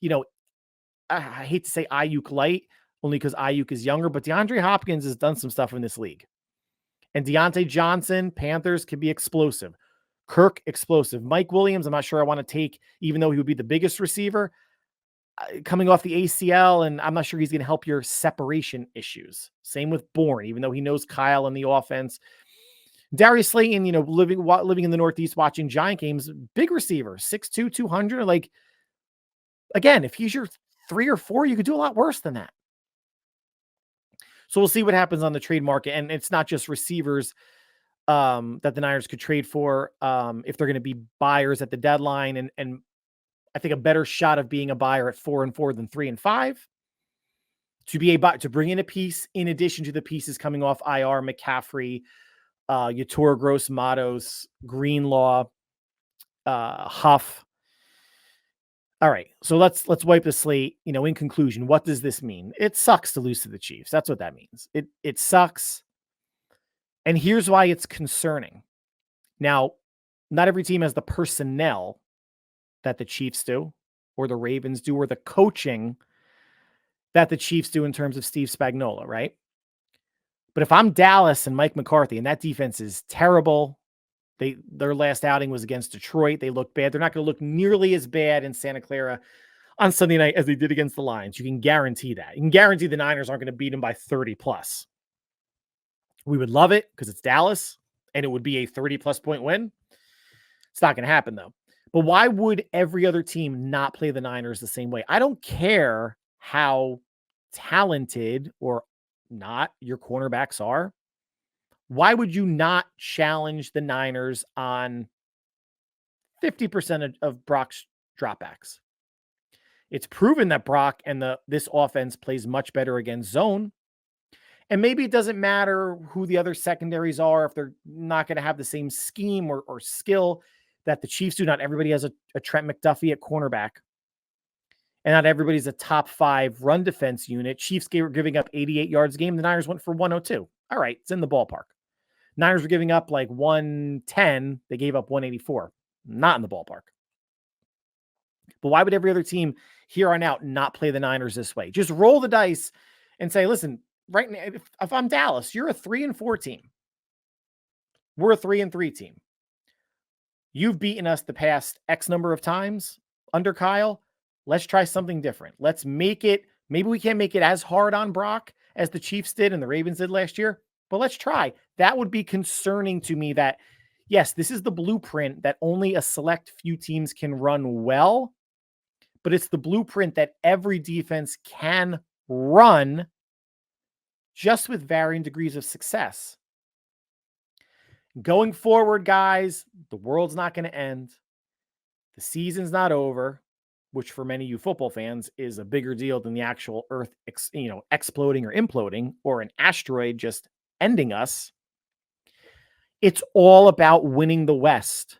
I hate to say Ayuk light only because Ayuk is younger, but DeAndre Hopkins has done some stuff in this league. And Deontay Johnson, Panthers, can be explosive. Kirk, explosive. Mike Williams, I'm not sure I want to take, even though he would be the biggest receiver, coming off the ACL, and I'm not sure he's going to help your separation issues. Same with Bourne, even though he knows Kyle and the offense. Darius Slayton, living in the Northeast, watching Giant games, big receiver, 6'2", 200. Like, again, if he's your 3 or 4, you could do a lot worse than that. So we'll see what happens on the trade market. And it's not just receivers that the Niners could trade for if they're going to be buyers at the deadline. And I think a better shot of being a buyer at 4-4 than 3-5. To bring in a piece in addition to the pieces coming off IR, McCaffrey, Yator Gross Matos, Greenlaw, Huff. All right, so let's wipe the slate. In conclusion, what does this mean? It sucks to lose to the Chiefs. That's what that means. It sucks. And here's why it's concerning. Now, not every team has the personnel that the Chiefs do, or the Ravens do, or the coaching that the Chiefs do in terms of Steve Spagnuolo, right? But if I'm Dallas and Mike McCarthy, and that defense is terrible, their last outing was against Detroit. They look bad. They're not going to look nearly as bad in Santa Clara on Sunday night as they did against the Lions. You can guarantee that. You can guarantee the Niners aren't going to beat them by 30 plus. We would love it because it's Dallas and it would be a 30-plus point win. It's not going to happen, though. But why would every other team not play the Niners the same way? I don't care how talented or not your cornerbacks are. Why would you not challenge the Niners on 50% of Brock's dropbacks? It's proven that Brock and this offense plays much better against zone. And maybe it doesn't matter who the other secondaries are if they're not going to have the same scheme or skill that the Chiefs do. Not everybody has a Trent McDuffie at cornerback. And not everybody's a top 5 run defense unit. Chiefs were giving up 88 yards a game. The Niners went for 102. All right, it's in the ballpark. Niners were giving up like 110. They gave up 184. Not in the ballpark. But why would every other team here on out not play the Niners this way? Just roll the dice and say, listen, right now, if I'm Dallas, you're a 3-4 team. We're a 3-3 team. You've beaten us the past X number of times under Kyle. Let's try something different. Let's make it. Maybe we can't make it as hard on Brock as the Chiefs did and the Ravens did last year, but let's try. That would be concerning to me that, yes, this is the blueprint that only a select few teams can run well, but it's the blueprint that every defense can run just with varying degrees of success. Going forward, guys, the world's not going to end. The season's not over, which for many of you football fans is a bigger deal than the actual Earth, exploding or imploding, or an asteroid just ending us. It's all about winning the West.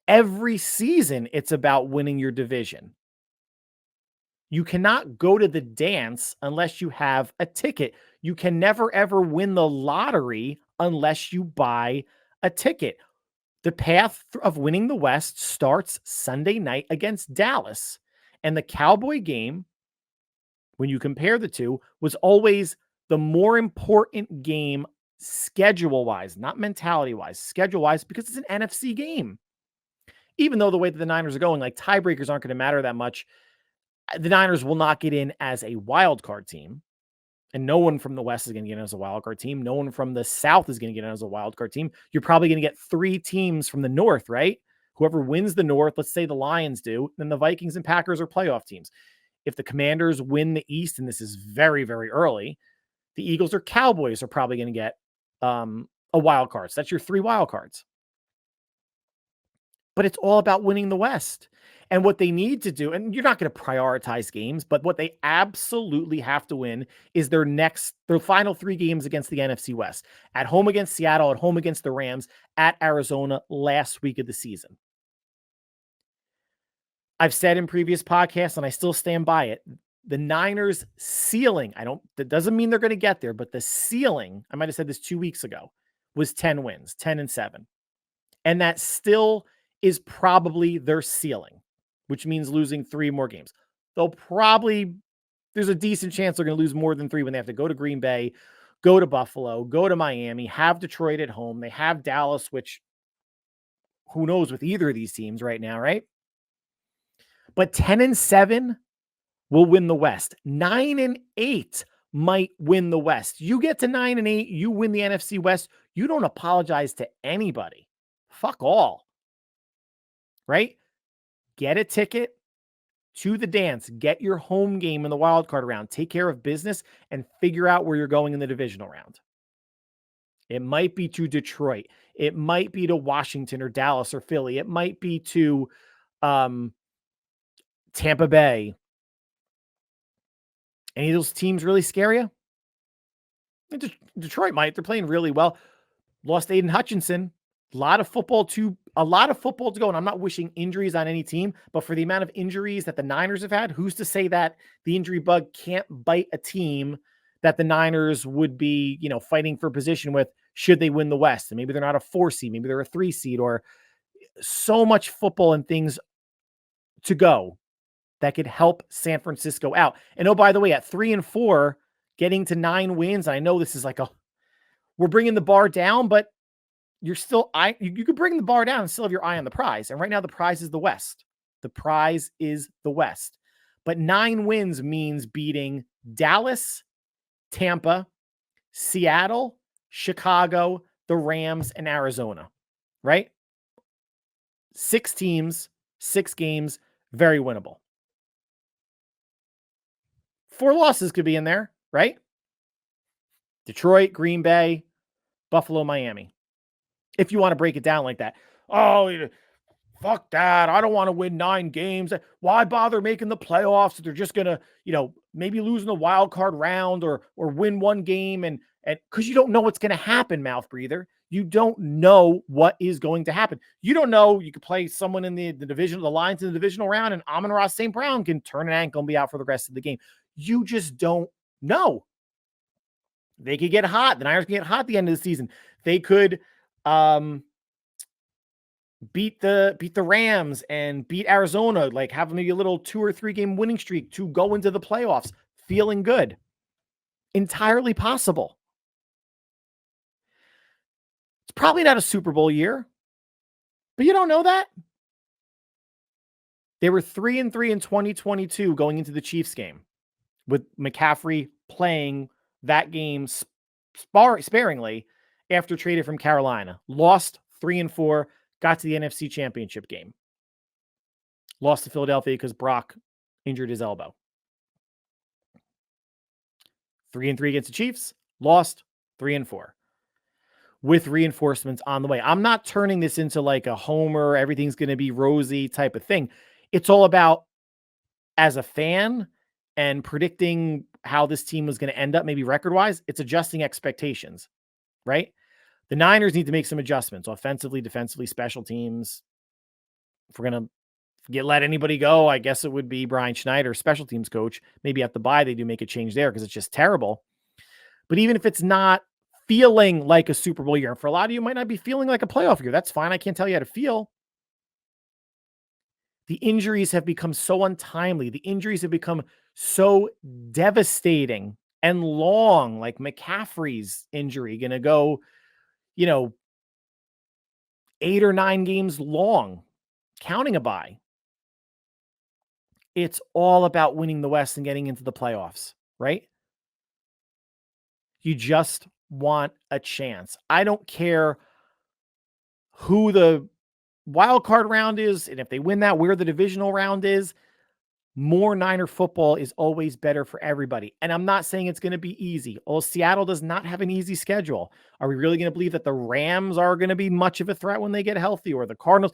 Every season, it's about winning your division. You cannot go to the dance unless you have a ticket. You can never, ever win the lottery unless you buy a ticket. The path of winning the West starts Sunday night against Dallas. And the Cowboy game when you compare the two, was always the more important game schedule-wise, not mentality-wise, schedule-wise, because it's an NFC game. Even though the way that the Niners are going, like tiebreakers aren't going to matter that much, the Niners will not get in as a wild card team. And no one from the West is going to get in as a wild card team. No one from the South is going to get in as a wild card team. You're probably going to get 3 teams from the North, right? Whoever wins the North, let's say the Lions do, then the Vikings and Packers are playoff teams. If the Commanders win the East, and this is very, very early, the Eagles or Cowboys are probably going to get a wild card. So that's your 3 wild cards. But it's all about winning the West. And what they need to do, and you're not going to prioritize games, but what they absolutely have to win is their final 3 games against the NFC West. At home against Seattle, at home against the Rams, at Arizona last week of the season. I've said in previous podcasts, and I still stand by it, the Niners' ceiling, that doesn't mean they're going to get there, but the ceiling, I might have said this 2 weeks ago, was 10 wins, 10-7. And that still is probably their ceiling, which means losing 3 more games. There's a decent chance they're going to lose more than 3 when they have to go to Green Bay, go to Buffalo, go to Miami, have Detroit at home. They have Dallas, which who knows with either of these teams right now, right? But 10-7 will win the West. 9-8 might win the West. You get to 9-8, you win the NFC West. You don't apologize to anybody. Fuck all. Right? Get a ticket to the dance. Get your home game in the wild card round. Take care of business and figure out where you're going in the divisional round. It might be to Detroit. It might be to Washington or Dallas or Philly. It might be to Tampa Bay. Any of those teams really scare you? Detroit might. They're playing really well. Lost Aiden Hutchinson. A lot of football to go. And I'm not wishing injuries on any team, but for the amount of injuries that the Niners have had, who's to say that the injury bug can't bite a team that the Niners would be, fighting for position with should they win the West? And maybe they're not a 4 seed, maybe they're a 3 seed, or so much football and things to go that could help San Francisco out. And oh, by the way, at 3-4, getting to 9 wins, I know this is like we're bringing the bar down, but you're still, you could bring the bar down and still have your eye on the prize. And right now the prize is the West. The prize is the West. But 9 wins means beating Dallas, Tampa, Seattle, Chicago, the Rams, and Arizona, right? 6 teams, 6 games, very winnable. 4 losses could be in there, right? Detroit, Green Bay, Buffalo, Miami. If you want to break it down like that. Oh, fuck that. I don't want to win 9 games. Why bother making the playoffs if they're just going to, maybe lose in the wild card round or win 1 game and because you don't know what's going to happen, mouth breather. You don't know what is going to happen. You don't know. You could play someone in the division, the Lions in the divisional round, and Amon-Ra St. Brown can turn an ankle and be out for the rest of the game. You just don't know. They could get hot. The Niners can get hot at the end of the season. They could beat the Rams and beat Arizona, like have maybe a little 2 or 3 game winning streak to go into the playoffs feeling good. Entirely possible. It's probably not a Super Bowl year, but you don't know that. They were 3-3 in 2022 going into the Chiefs game with McCaffrey playing that game sparingly after traded from Carolina. Lost 3-4, got to the NFC Championship game. Lost to Philadelphia because Brock injured his elbow. 3-3 against the Chiefs, lost 3-4. With reinforcements on the way. I'm not turning this into like a homer, everything's going to be rosy type of thing. It's all about, as a fan and predicting how this team was going to end up, maybe record-wise, it's adjusting expectations, right? The Niners need to make some adjustments, offensively, defensively, special teams. If we're going to let anybody go, I guess it would be Brian Schneider, special teams coach. Maybe at the bye, they do make a change there because it's just terrible. But even if it's not feeling like a Super Bowl year, and for a lot of you, it might not be feeling like a playoff year. That's fine. I can't tell you how to feel. The injuries have become so untimely. The injuries have become so devastating and long, like McCaffrey's injury, going to go, 8 or 9 games long, counting a bye. It's all about winning the West and getting into the playoffs, right? You just want a chance. I don't care who the wild card round is, and if they win that, where the divisional round is. More Niner football is always better for everybody. And I'm not saying it's going to be easy. Oh, Seattle does not have an easy schedule. Are we really going to believe that the Rams are going to be much of a threat when they get healthy, or the Cardinals?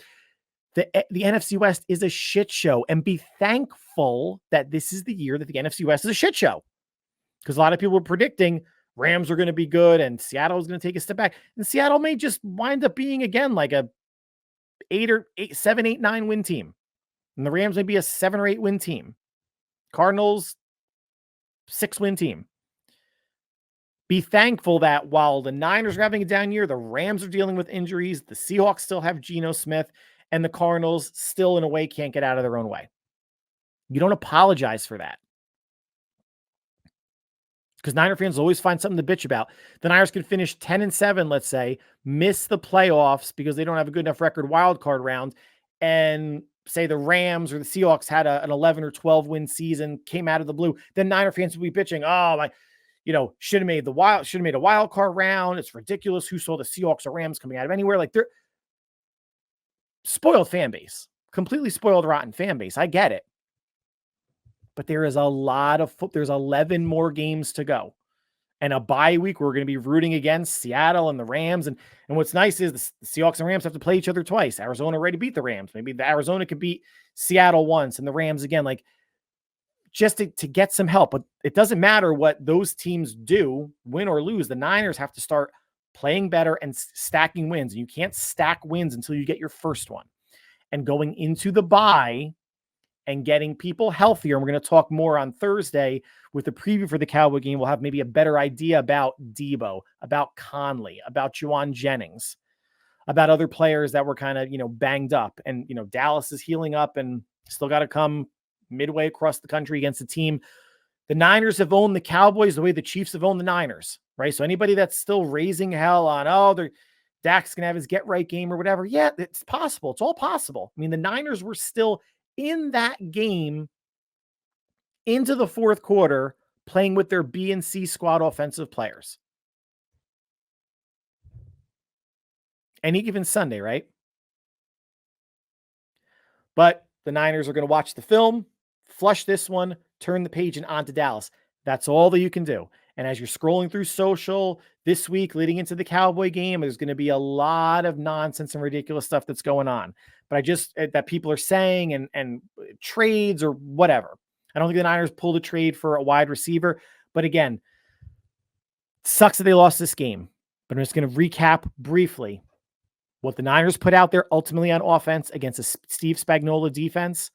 The NFC West is a shit show, and be thankful that this is the year that the NFC West is a shit show. Because a lot of people were predicting Rams are going to be good and Seattle is going to take a step back. And Seattle may just wind up being, again, like a 7, 8, 9 win team. And the Rams may be a 7 or 8 win team. Cardinals, 6 win team. Be thankful that while the Niners are having a down year, the Rams are dealing with injuries, the Seahawks still have Geno Smith, and the Cardinals still, in a way, can't get out of their own way. You don't apologize for that. Because Niner fans always find something to bitch about. The Niners can finish 10-7, let's say, miss the playoffs because they don't have a good enough record wild card round, and say the Rams or the Seahawks had an 11 or 12 win season, came out of the blue, then Niner fans would be bitching, oh, my, should have made a wild card round. It's ridiculous. Who saw the Seahawks or Rams coming out of anywhere? Like, they're spoiled fan base, completely spoiled, rotten fan base. I get it. But there is there's 11 more games to go. And a bye week, we're going to be rooting against Seattle and the Rams. And what's nice is the Seahawks and Rams have to play each other twice. Arizona already beat the Rams. Maybe the Arizona could beat Seattle once and the Rams again, like just to get some help. But it doesn't matter what those teams do, win or lose. The Niners have to start playing better and stacking wins. And you can't stack wins until you get your first one. And going into the bye and getting people healthier. And we're going to talk more on Thursday with the preview for the Cowboy game. We'll have maybe a better idea about Debo, about Conley, about Juwan Jennings, about other players that were kind of, banged up. And, Dallas is healing up and still got to come midway across the country against a team. The Niners have owned the Cowboys the way the Chiefs have owned the Niners, right? So anybody that's still raising hell on, Dak's going to have his get right game or whatever. Yeah, it's possible. It's all possible. I mean, the Niners were still in that game into the fourth quarter playing with their B and C squad offensive players. Any given Sunday, right? But the Niners are going to watch the film, flush this one, turn the page and on to Dallas. That's all that you can do. And as you're scrolling through social this week leading into the Cowboy game, there's going to be a lot of nonsense and ridiculous stuff that's going on. But that people are saying and trades or whatever. I don't think the Niners pulled a trade for a wide receiver. But again, sucks that they lost this game. But I'm just going to recap briefly what the Niners put out there ultimately on offense against a Steve Spagnuolo defense.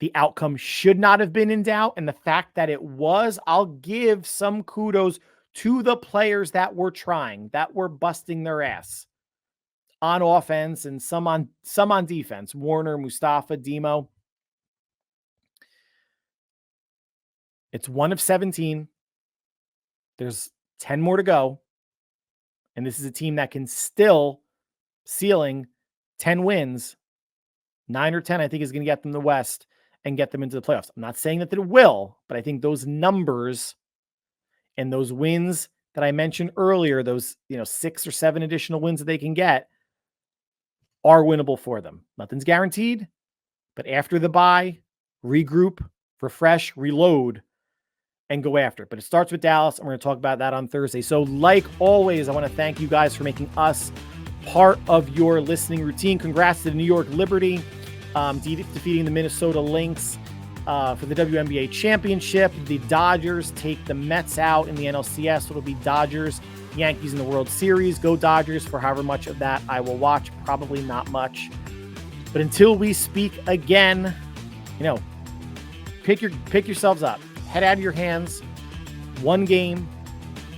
The outcome should not have been in doubt. And the fact that it was, I'll give some kudos to the players that were trying, that were busting their ass on offense and some on defense. Warner, Mustafa, Demo. It's 1 of 17. There's 10 more to go. And this is a team that can still ceiling 10 wins. 9 or 10, I think, is going to get them the West and get them into the playoffs. I'm not saying that it will, but I think those numbers and those wins that I mentioned earlier, those 6 or 7 additional wins that they can get, are winnable for them. Nothing's guaranteed, but after the bye, regroup, refresh, reload, and go after it. But it starts with Dallas, and we're going to talk about that on Thursday. So like always, I want to thank you guys for making us part of your listening routine. Congrats to the New York Liberty defeating the Minnesota Lynx for the WNBA championship. The Dodgers take the Mets out in the NLCS. It'll be Dodgers, Yankees in the World Series. Go Dodgers for however much of that I will watch. Probably not much. But until we speak again, pick yourselves up. Head out of your hands. One game,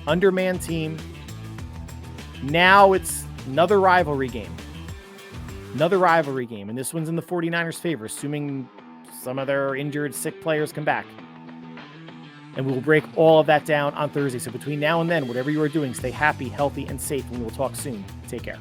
undermanned team. Now it's another rivalry game. And this one's in the 49ers' favor, assuming some of their injured, sick players come back. And we will break all of that down on Thursday. So between now and then, whatever you are doing, stay happy, healthy, and safe, and we will talk soon. Take care.